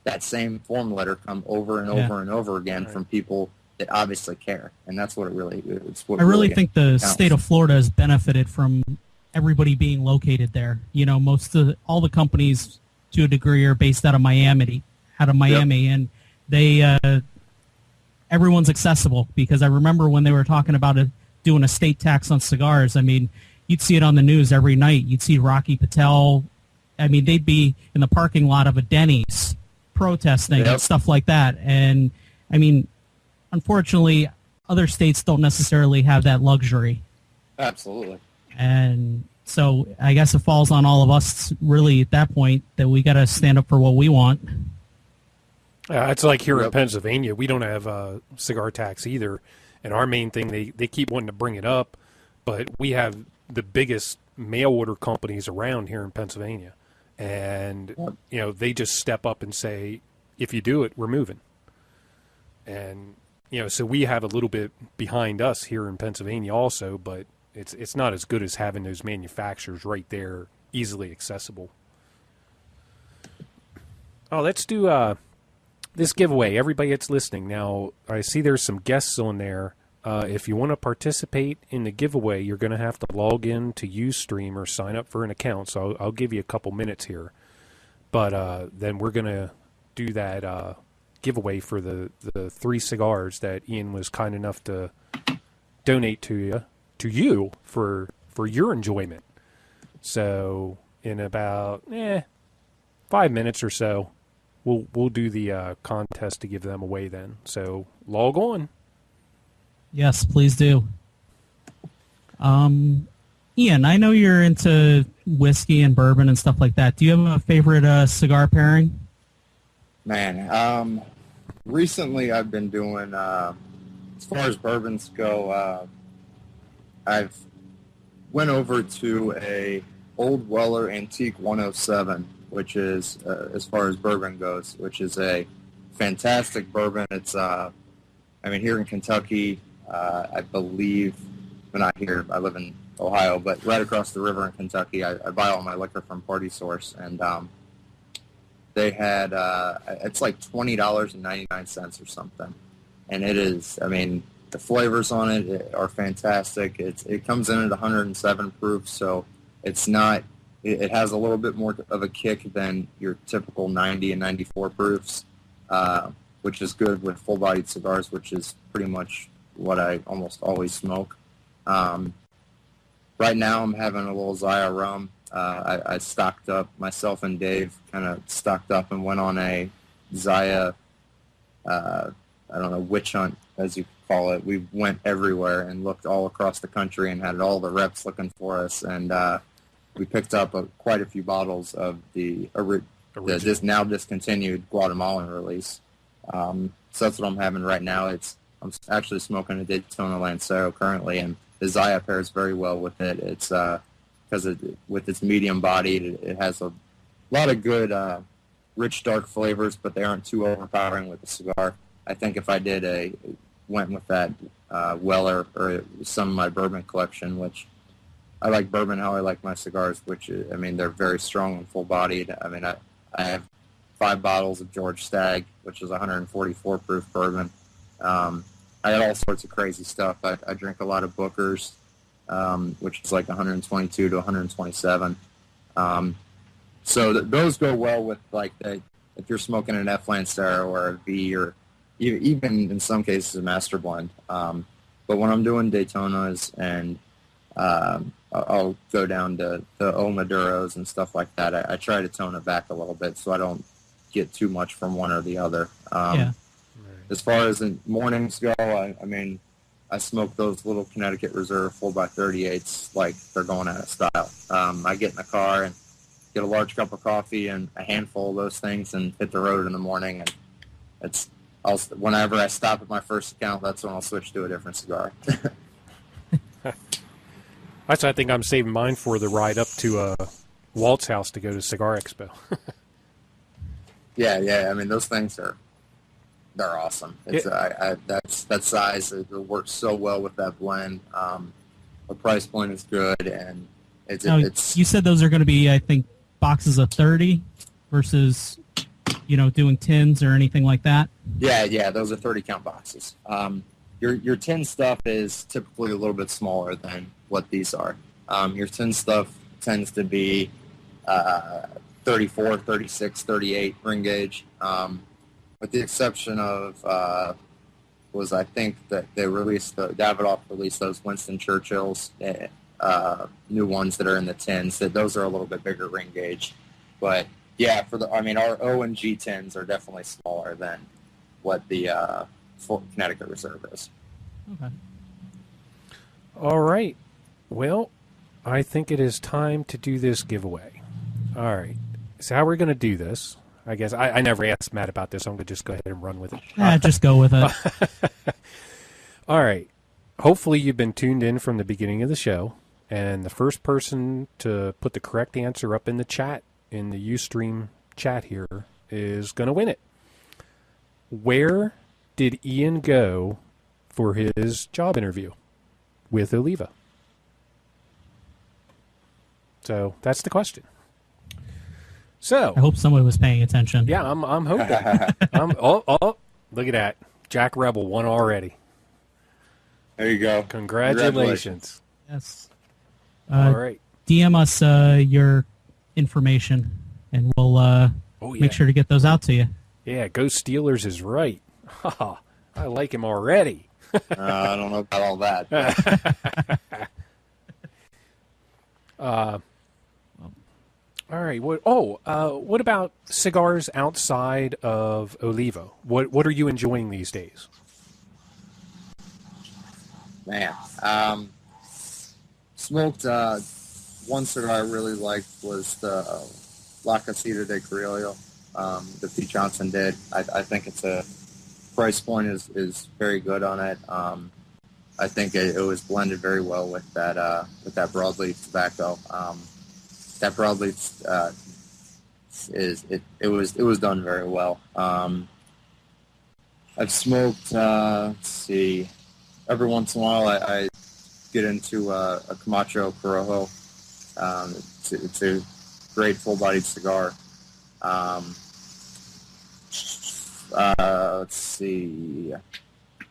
that same form letter come over and over and over again from people that obviously care, and that's what it really is. I really think the state of Florida has benefited from everybody being located there. You know, all the companies to a degree are based out of Miami, and they everyone's accessible, because I remember when they were talking about doing a state tax on cigars. I mean, you'd see it on the news every night. You'd see Rocky Patel. I mean, they'd be in the parking lot of a Denny's protesting and stuff like that. And I mean, unfortunately, other states don't necessarily have that luxury. Absolutely. And so I guess it falls on all of us really at that point that we got to stand up for what we want. It's like here in Pennsylvania, we don't have a cigar tax either. And our main thing, they keep wanting to bring it up, but we have the biggest mail order companies around here in Pennsylvania. And, you know, they just step up and say, if you do it, we're moving. And, you know, so we have a little bit behind us here in Pennsylvania also, but it's not as good as having those manufacturers right there, easily accessible. Oh, let's do this giveaway. Everybody that's listening. Now, I see there's some guests on there. If you want to participate in the giveaway, you're going to have to log in to Ustream or sign up for an account. So I'll give you a couple minutes here. But then we're going to do that giveaway for the 3 cigars that Ian was kind enough to donate to you for your enjoyment. So in about 5 minutes or so, we'll do the contest to give them away then. So log on. Yes, please do. Ian, I know you're into whiskey and bourbon and stuff like that. Do you have a favorite cigar pairing? Man, recently I've been doing, as far as bourbons go, I've went over to a Old Weller Antique 107, which is, as far as bourbon goes, which is a fantastic bourbon. It's, here in Kentucky, I believe, well, not here, I live in Ohio, but right across the river in Kentucky, I buy all my liquor from Party Source, and they had, it's like $20.99 or something, and it is, the flavors on it are fantastic. It comes in at 107 proof, so it's not, it has a little bit more of a kick than your typical 90 and 94 proofs, which is good with full-bodied cigars, which is pretty much what I almost always smoke. Right now I'm having a little Zaya rum. I stocked up, myself and Dave kind of stocked up and went on a Zaya, witch hunt, as you could call it. We went everywhere and looked all across the country and had all the reps looking for us. And we picked up quite a few bottles of the now discontinued Guatemalan release. So that's what I'm having right now. I'm actually smoking a Daytona Lancero currently, and the Zaya pairs very well with it. It's because with its medium bodied, it has a lot of good rich dark flavors, but they aren't too overpowering with the cigar. I think if I went with that Weller or some of my bourbon collection, which I like bourbon how I like my cigars, which they're very strong and full bodied. I have 5 bottles of George Stagg, which is 144 proof bourbon. I got all sorts of crazy stuff. I drink a lot of Booker's, which is like 122 to 127. So those go well with if you're smoking an F Lancero or a V, or even in some cases a Master Blend. But when I'm doing Daytonas and I'll go down to the O Maduros and stuff like that, I try to tone it back a little bit so I don't get too much from one or the other. As far as the mornings go, I smoke those little Connecticut Reserve 4x38s like they're going out of style. I get in the car and get a large cup of coffee and a handful of those things and hit the road in the morning. And whenever I stop at my first account, that's when I'll switch to a different cigar. I think I'm saving mine for the ride up to Walt's house to go to Cigar Expo. Yeah. Those things are They're awesome. It's that size. It works so well with that blend. The price point is good, and it's. You said those are going to be, I think, boxes of 30 versus, doing tins or anything like that. Yeah. Those are 30 count boxes. Your tin stuff is typically a little bit smaller than what these are. Your tin stuff tends to be 34, 36, 38 ring gauge. With the exception of I think that they released Davidoff released those Winston Churchills, new ones that are in the tins. That those are a little bit bigger ring gauge, but yeah, our O and G tins are definitely smaller than what the Connecticut Reserve is. Okay. All right. Well, I think it is time to do this giveaway. All right. So how we're going to do this, I guess, I never asked Matt about this, so I'm going to just go ahead and run with it. Just go with it. All right. Hopefully you've been tuned in from the beginning of the show, and the first person to put the correct answer up in the chat, in the Ustream chat here, is going to win it. Where did Ian go for his job interview with Oliva? So that's the question. So I hope somebody was paying attention. Yeah, I'm hoping. Look at that. Jack Rebel won already. There you go. Congratulations. Yes. All right. DM us your information, and we'll make sure to get those out to you. Yeah, Go Steelers is right. I like him already. I don't know about all that. All right. What about cigars outside of Oliva? What are you enjoying these days? Man, smoked one cigar I really liked was the La Casita de Criollo that Pete Johnson did. I think it's a price point is very good on it. I think it was blended very well with that broadleaf tobacco. That broadleaf it was done very well. I've smoked. Let's see. Every once in a while, I get into a Camacho Corojo. It's a great full-bodied cigar. Let's see.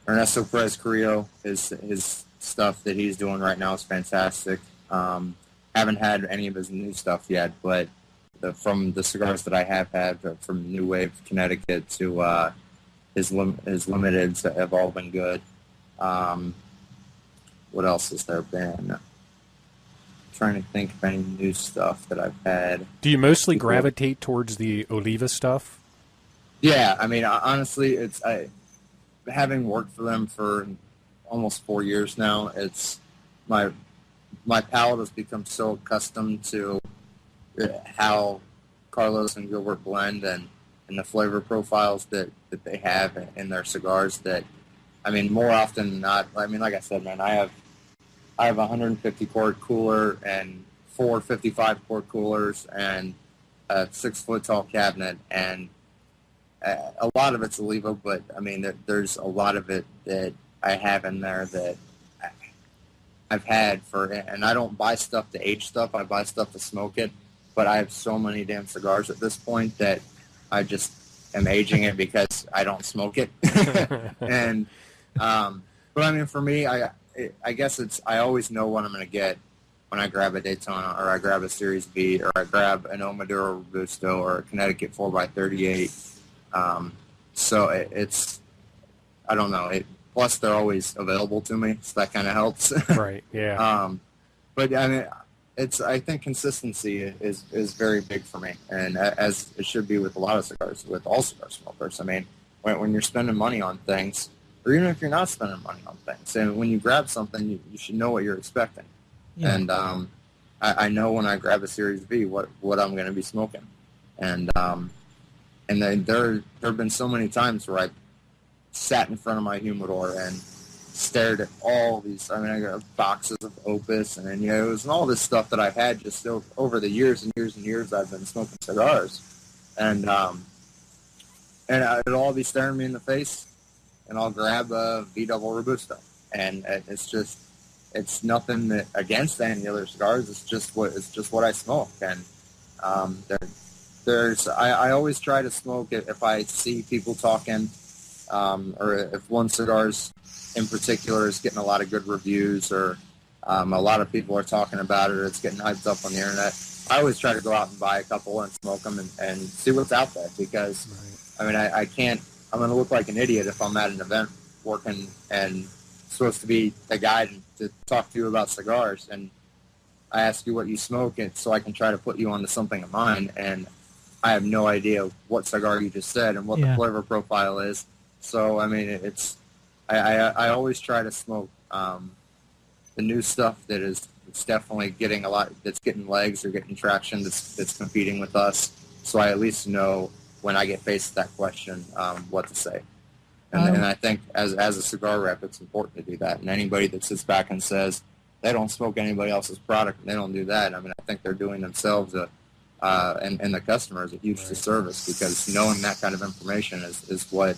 Ernesto Perez Carrillo, his stuff that he's doing right now is fantastic. Haven't had any of his new stuff yet, but from the cigars that I have had, from New Wave Connecticut to his limiteds have all been good. What else has there been? I'm trying to think of any new stuff that I've had. Do you mostly gravitate towards the Oliva stuff? Yeah, I mean, honestly, having worked for them for almost 4 years now, it's my palate has become so accustomed to how Carlos and Gilbert blend and the flavor profiles that they have in their cigars that, I mean, more often than not, I mean, like I said, man, I have a 150 quart cooler and 4 55 quart coolers and a 6 foot tall cabinet, and a lot of it's Oliva, but I mean, there's a lot of it that I have in there that I've had and I don't buy stuff to age stuff. I buy stuff to smoke it, but I have so many damn cigars at this point that I just am aging it because I don't smoke it. And, but I mean, for me, I guess I always know what I'm going to get when I grab a Daytona or I grab a Series B or I grab an Omaduro Robusto or a Connecticut 4x38. So it's, I don't know. Plus they're always available to me, so that kind of helps. Right. Yeah. But I mean, I think consistency is very big for me, and as it should be with a lot of cigars, with all cigar smokers. I mean, when you're spending money on things, or even if you're not spending money on things, and when you grab something, you should know what you're expecting. Yeah. And I know when I grab a Series V what I'm going to be smoking, and then there have been so many times where I sat in front of my humidor and stared at all these. I mean, I got boxes of Opus and it was all this stuff that I've had just over the years and years and years I've been smoking cigars, and and it'll all be staring me in the face, and I'll grab a V Double Robusto, and it's nothing against any other cigars. It's just what I smoke, and I always try to smoke if I see people talking, or if one cigar's in particular is getting a lot of good reviews, or a lot of people are talking about it, or it's getting hyped up on the internet. I always try to go out and buy a couple and smoke them and see what's out there, because I mean, I can't. I'm going to look like an idiot if I'm at an event working and supposed to be a guy to talk to you about cigars, and I ask you what you smoke, and so I can try to put you onto something of mine, and I have no idea what cigar you just said and what the flavor profile is. So I mean, I always try to smoke the new stuff that it's definitely getting that's getting legs or getting traction, that's competing with us. So I at least know when I get faced with that question, what to say. And I think as a cigar rep, it's important to do that. And anybody that sits back and says they don't smoke anybody else's product and they don't do that, I mean, I think they're doing themselves and the customers a huge disservice, because knowing that kind of information is what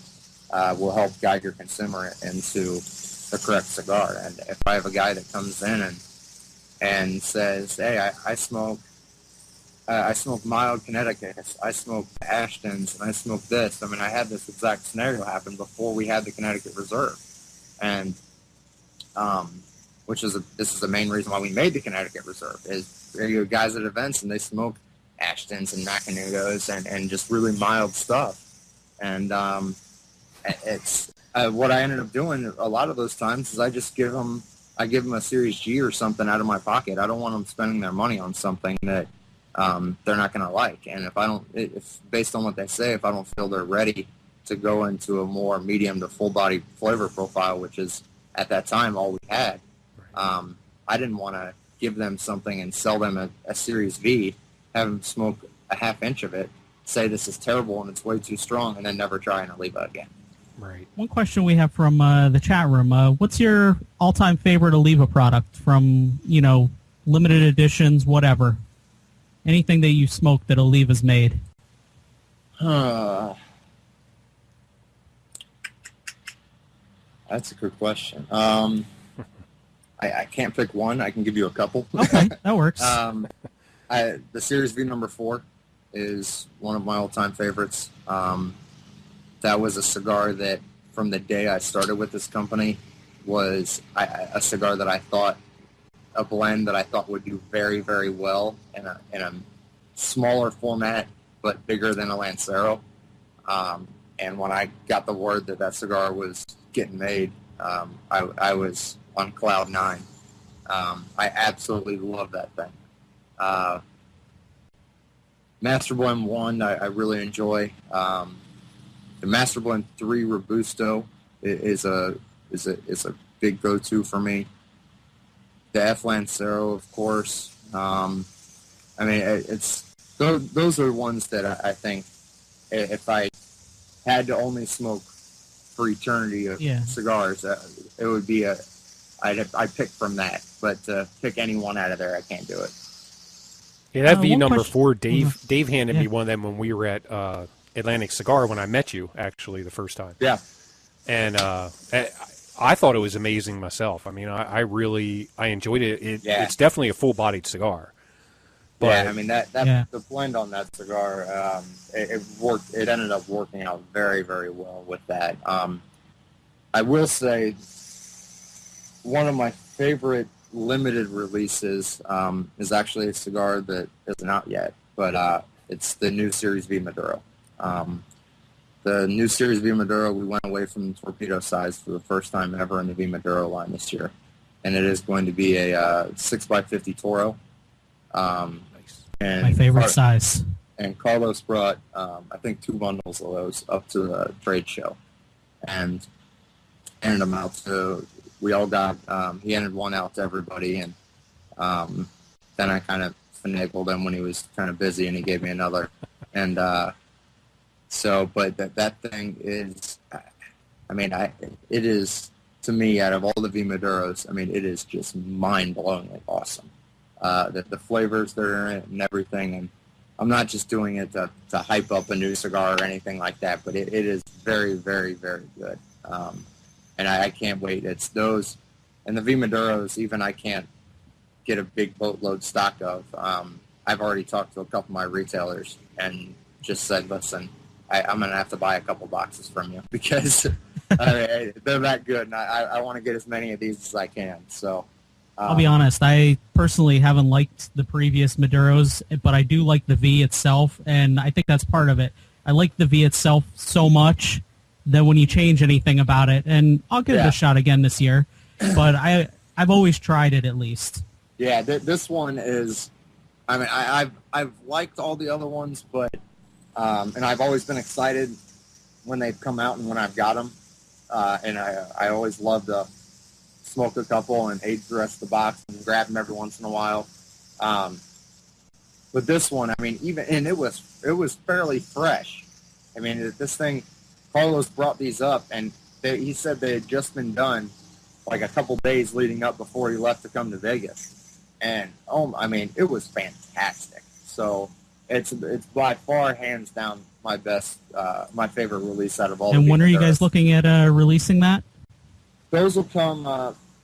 will help guide your consumer into the correct cigar. And if I have a guy that comes in and says, hey, I smoke mild Connecticut, I smoke Ashtons, and I smoke this. I mean, I had this exact scenario happen before we had the Connecticut Reserve, and this is the main reason why we made the Connecticut Reserve. Is there you guys at events and they smoke Ashtons and Macanugos and just really mild stuff, and it's what I ended up doing a lot of those times is I just give them a Series G or something out of my pocket. I don't want them spending their money on something that they're not going to like. And if based on what they say, if I don't feel they're ready to go into a more medium to full body flavor profile, which is at that time all we had, I didn't want to give them something and sell them a Series V, have them smoke a half inch of it, say this is terrible and it's way too strong, and then never try an Oliva again. Right. One question we have from the chat room: what's your all-time favorite Oliva product from limited editions, whatever? Anything that you smoked that Oliva's made? That's a good question. I can't pick one. I can give you a couple. Okay, that works. The Series V number 4 is one of my all-time favorites. That was a cigar that, from the day I started with this company, was a cigar that I thought, a blend that I thought would do very, very well in a smaller format, but bigger than a Lancero. And when I got the word that cigar was getting made, I was on cloud 9. I absolutely love that thing. Master Blend 1, I really enjoy. The Master Blend 3 Robusto is a big go-to for me. The F Lancero, of course. I mean, those are ones that I think if I had to only smoke for eternity of cigars, it would be I'd pick from that. But to pick any one out of there, I can't do it. Yeah, that V number 4, Dave handed me one of them when we were at Atlantic Cigar when I met you, actually, the first time. Yeah. And I thought it was amazing myself. I mean, I enjoyed it. It's definitely a full-bodied cigar. But, I mean, the blend on that cigar, it worked. It ended up working out very, very well with that. I will say one of my favorite limited releases is actually a cigar that isn't out yet, but it's the new Series V Maduro. The new Series V Maduro, we went away from torpedo size for the first time ever in the V Maduro line this year, and it is going to be a 6x50 Toro. And my favorite size. And Carlos brought, I think, 2 bundles of those up to the trade show, and handed them out to. We all got. He handed one out to everybody, and then I kind of finagled him when he was kind of busy, and he gave me another. And but that thing is, I mean, it is, to me, out of all the V Maduros, I mean, it is just mind-blowingly awesome. The flavors that are in it and everything, I'm not just doing it to hype up a new cigar or anything like that, but it is very, very, very good. And I can't wait. It's those, and the V Maduros, even I can't get a big boatload stock of. I've already talked to a couple of my retailers and just said, listen, I'm going to have to buy a couple boxes from you because they're that good, and I want to get as many of these as I can. So I'll be honest, I personally haven't liked the previous Maduros, but I do like the V itself, and I think that's part of it. I like the V itself so much that when you change anything about it, and I'll give it a shot again this year, but I've always tried it at least. Yeah, this one is, I mean, I've liked all the other ones, but and I've always been excited when they've come out and when I've got them, and I always love to smoke a couple and age the rest of the box and grab them every once in a while. But this one, I mean, it was fairly fresh. I mean, this thing, Carlos brought these up, and he said they had just been done like a couple days leading up before he left to come to Vegas. And, I mean, it was fantastic. So it's by far, hands down, my best, my favorite release out of all. And when are you guys looking at releasing that? Those will come,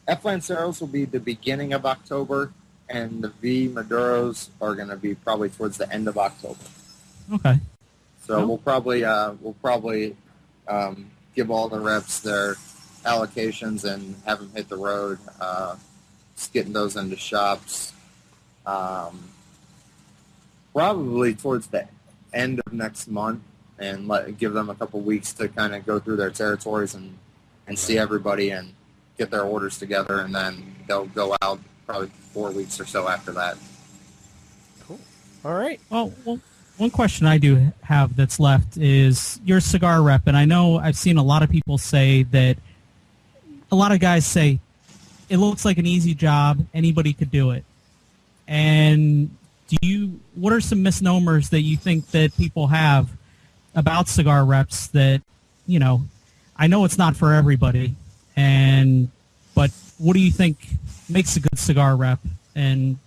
F. Lanceros will be the beginning of October, and the V Maduros are going to be probably towards the end of October. Okay. So we'll probably give all the reps their allocations and have them hit the road, just getting those into shops. Probably towards the end of next month, and give them a couple weeks to kind of go through their territories and see everybody and get their orders together, and then they'll go out probably 4 weeks or so after that. Cool. All right. Well, one question I do have that's left is your cigar rep, and I know I've seen a lot of people say that, a lot of guys say, it looks like an easy job, anybody could do it. And what are some misnomers that you think that people have about cigar reps that, you know, I know it's not for everybody, but what do you think makes a good cigar rep? And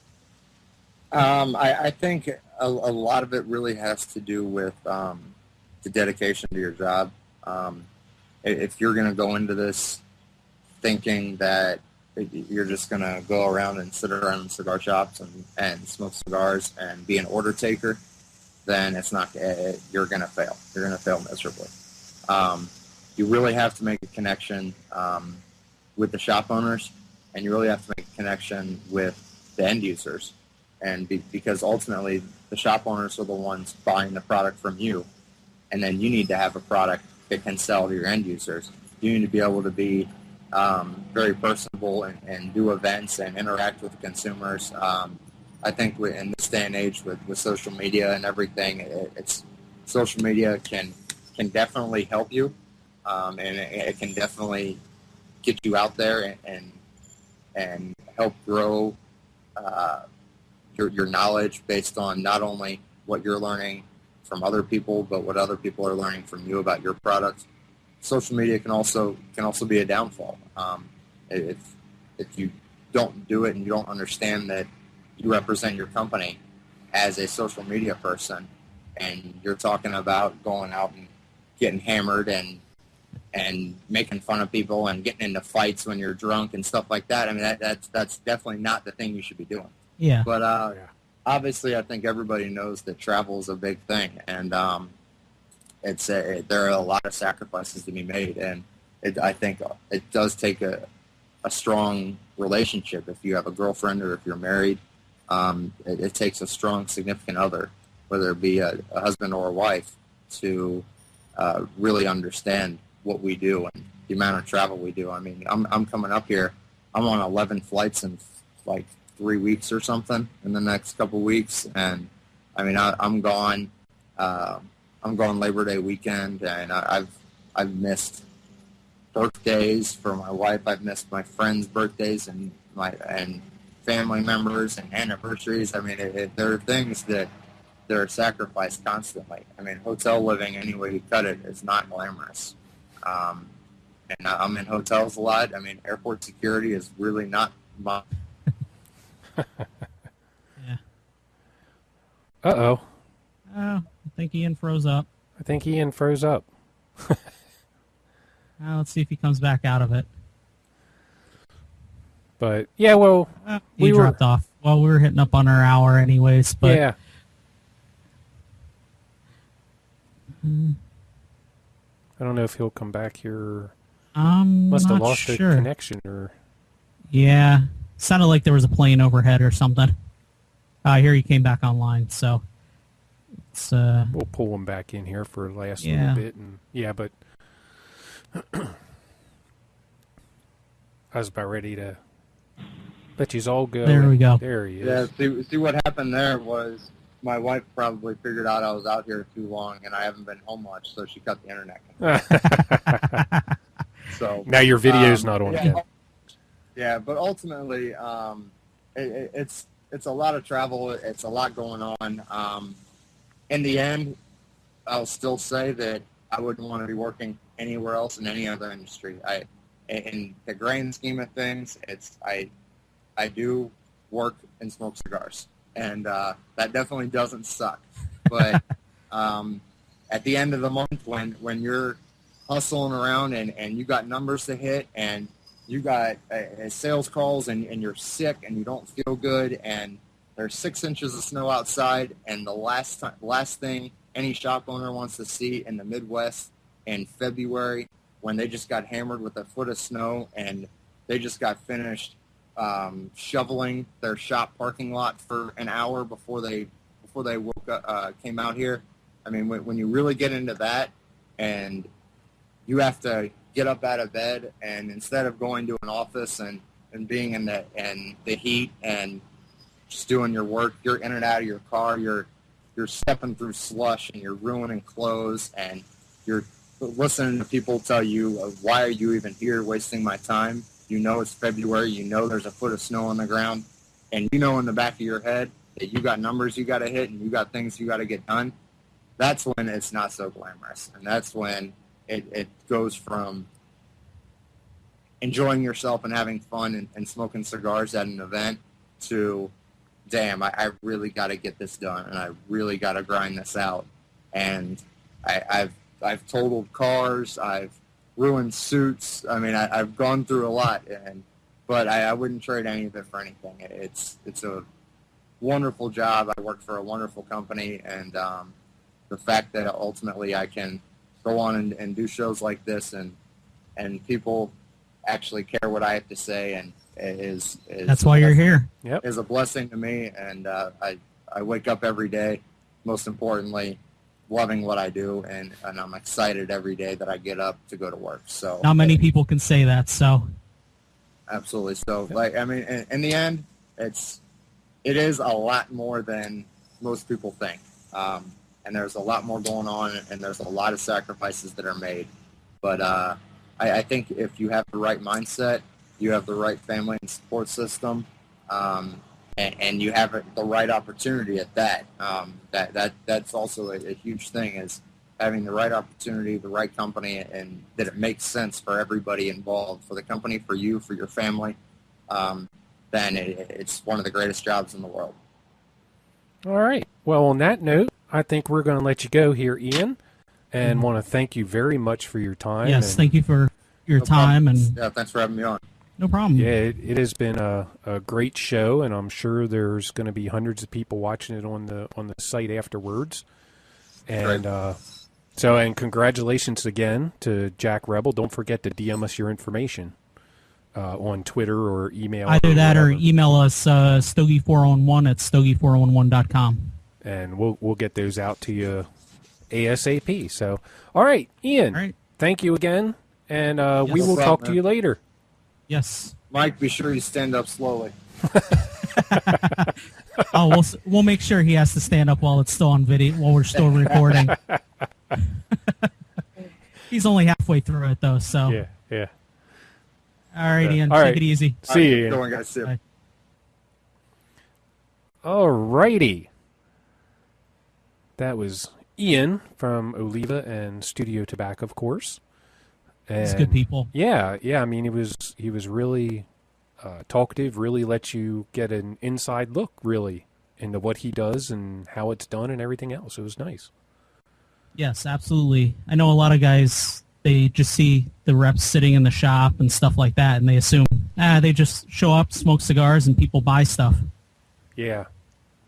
I think a lot of it really has to do with the dedication to your job. If you're going to go into this thinking that you're just going to go around and sit around in cigar shops and smoke cigars and be an order taker, then you're going to fail. You're going to fail miserably. You really have to make a connection with the shop owners, and you really have to make a connection with the end users. And because ultimately the shop owners are the ones buying the product from you, and then you need to have a product that can sell to your end users. You need to be able to be very personable and do events and interact with the consumers. I think in this day and age with social media and everything, social media can definitely help you, and it can definitely get you out there and help grow your knowledge based on not only what you're learning from other people, but what other people are learning from you about your product. Social media can also be a downfall. If you don't do it and you don't understand that you represent your company as a social media person, and you're talking about going out and getting hammered and making fun of people and getting into fights when you're drunk and stuff like that, I mean, that's definitely not the thing you should be doing. Yeah. But obviously, I think everybody knows that travel is a big thing, and there are a lot of sacrifices to be made, and I think it does take a strong relationship. If you have a girlfriend or if you're married, it takes a strong significant other, whether it be a husband or a wife, to really understand what we do and the amount of travel we do. I mean, I'm coming up here. I'm on 11 flights in like 3 weeks or something in the next couple weeks, and I mean, I'm gone. I'm going Labor Day weekend, and I've missed birthdays for my wife. I've missed my friends' birthdays and family members and anniversaries. I mean, there are things that are sacrificed constantly. I mean, hotel living, any way you cut it, is not glamorous. And I'm in hotels a lot. I mean, airport security is really not my... Yeah. Uh-oh. I think Ian froze up. I think Ian froze up. Let's see if he comes back out of it. But yeah, well, he dropped off. Well, we were hitting up on our hour anyways. But yeah. I don't know if he'll come back here. Must have lost the connection, or yeah, sounded like there was a plane overhead or something. Here he came back online, so it's we'll pull him back in here for the last little bit, and but I was about ready to let you all go. There we go. There he is. Yeah, see what happened there was my wife probably figured out I was out here too long, and I haven't been home much, so she cut the internet. So now your video's not on again. Yeah, but ultimately, it's a lot of travel. It's a lot going on. In the end, I'll still say that I wouldn't want to be working anywhere else in any other industry. In the grand scheme of things, I do work and smoke cigars, and that definitely doesn't suck. But at the end of the month, when you're hustling around and you got numbers to hit and you got sales calls and you're sick and you don't feel good and there's 6 inches of snow outside, and the last thing any shop owner wants to see in the Midwest in February, when they just got hammered with a foot of snow and they just got finished shoveling their shop parking lot for an hour before they woke up, came out here. I mean, when you really get into that, and you have to get up out of bed, and instead of going to an office and being in the heat and just doing your work, you're in and out of your car, you're stepping through slush, and you're ruining clothes, and you're listening to people tell you, why are you even here wasting my time? You know it's February, you know there's a foot of snow on the ground, and you know in the back of your head that you got numbers you got to hit and you got things you got to get done. That's when it's not so glamorous, and that's when it goes from enjoying yourself and having fun and smoking cigars at an event to, damn, I really got to get this done, and I really got to grind this out. And I've totaled cars, I've ruined suits. I mean, I've gone through a lot, but I wouldn't trade any of it for anything. It's a wonderful job. I work for a wonderful company, and the fact that ultimately I can go on and do shows like this, and people actually care what I have to say, and is that's why you're here. Yep. Is a blessing to me, and I wake up every day, most importantly, loving what I do, and I'm excited every day that I get up to go to work. So not many people can say that. So absolutely. So I mean, in the end, it is a lot more than most people think. And there's a lot more going on, and there's a lot of sacrifices that are made. But I think if you have the right mindset, you have the right family and support system, and you have the right opportunity at that. That's also a huge thing, is having the right opportunity, the right company, and that it makes sense for everybody involved, for the company, for you, for your family. Then it's one of the greatest jobs in the world. All right. Well, on that note, I think we're going to let you go here, Ian, and want to thank you very much for your time. Yes, thank you for your time. Problem. And yeah, thanks for having me on. No problem. Yeah, it has been a great show, and I'm sure there's going to be hundreds of people watching it on the site afterwards. And and congratulations again to Jack Rebel. Don't forget to DM us your information on Twitter or email. Either that or email us stogie411 at stogie411.com. And we'll get those out to you ASAP. So, all right, Ian, all right. Thank you again, and we will talk to you later. Yes. Mike, be sure you stand up slowly. We'll make sure he has to stand up while it's still on video, while we're still recording. He's only halfway through it, though, so. Yeah. All right, Ian, all take right. it easy. See you, Ian. Go on, guys. See you. All righty. That was Ian from Oliva and Studiotobac, of course. He's good people. Yeah. I mean, he was really talkative. Really let you get an inside look, really, into what he does and how it's done and everything else. It was nice. Yes, absolutely. I know a lot of guys, they just see the reps sitting in the shop and stuff like that, and they assume, they just show up, smoke cigars, and people buy stuff. Yeah.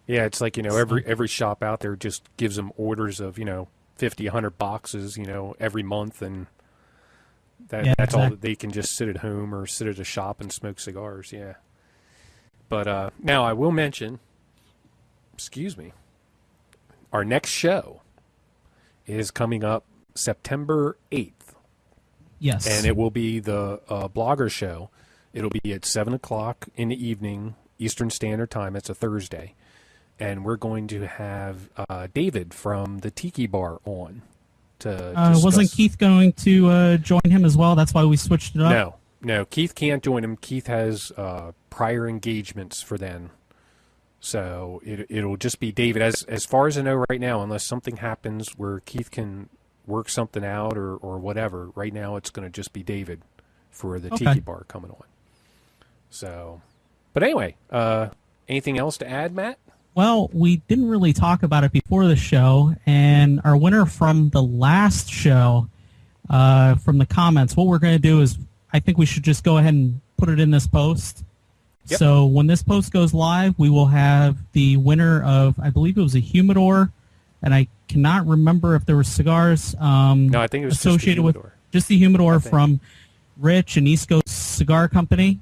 Yeah, it's like, every shop out there just gives them orders of, 50, 100 boxes, every month, and that's exactly. all that they can just sit at home or sit at a shop and smoke cigars, yeah. But now I will mention, our next show is coming up September 8th. Yes. And it will be the blogger show. It'll be at 7 o'clock in the evening, Eastern Standard Time. It's a Thursday. And we're going to have David from the Tiki Bar on to discuss. Wasn't Keith going to join him as well? That's why we switched it up? No, Keith can't join him. Keith has prior engagements for then. So it'll just be David. As far as I know right now, unless something happens where Keith can work something out or whatever, right now it's going to just be David for the Tiki Bar coming on. So, but anyway, anything else to add, Matt? Well, we didn't really talk about it before the show, and our winner from the last show, from the comments, what we're going to do is I think we should just go ahead and put it in this post. Yep. So when this post goes live, we will have the winner of, I believe it was a humidor, and I cannot remember if there were cigars no, I think it was associated with just the humidor from Rich and East Coast Cigar Company.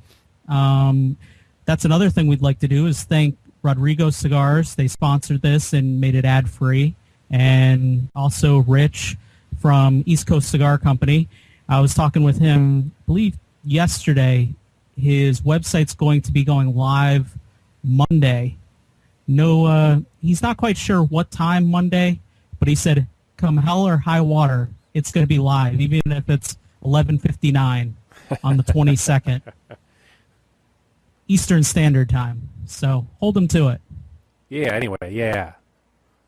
That's another thing we'd like to do is thank Rodrigo Cigars. They sponsored this and made it ad-free. And also Rich from East Coast Cigar Company. I was talking with him, I believe, yesterday. His website's going to be going live Monday. No, he's not quite sure what time Monday, but he said, come hell or high water, it's going to be live, even if it's 11:59 on the 22nd. Eastern Standard Time. So hold him to it. Yeah, anyway, yeah.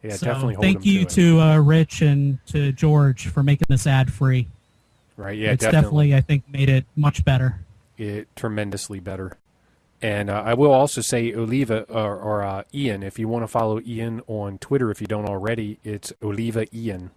Yeah, so definitely hold him to it. Thank you to Rich and to George for making this ad-free. Right, yeah, it's definitely, I think, made it much better. Tremendously better. And I will also say Oliva or Ian, if you want to follow Ian on Twitter, if you don't already, it's Oliva Ian.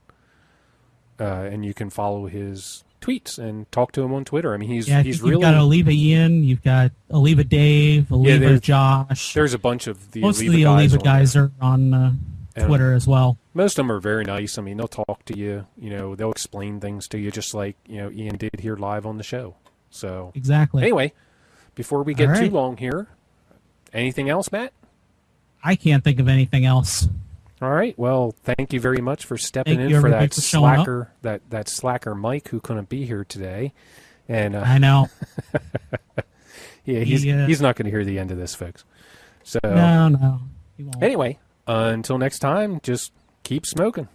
And you can follow his tweets and talk to him on Twitter. I mean, he's really... You've got Oliva Ian, you've got Oliva Dave, Oliva Josh. There's a bunch of the Most Oliva of the guys Oliva guys are on Twitter as well. Most of them are very nice. I mean, they'll talk to you. They'll explain things to you just like, Ian did here live on the show. So exactly. Anyway, before we get too long here, anything else, Matt? I can't think of anything else. All right. Well, thank you very much for stepping in for that slacker, that slacker Mike who couldn't be here today. And I know. Yeah, he's not going to hear the end of this, folks. So no, he won't. Anyway, until next time, just keep smoking.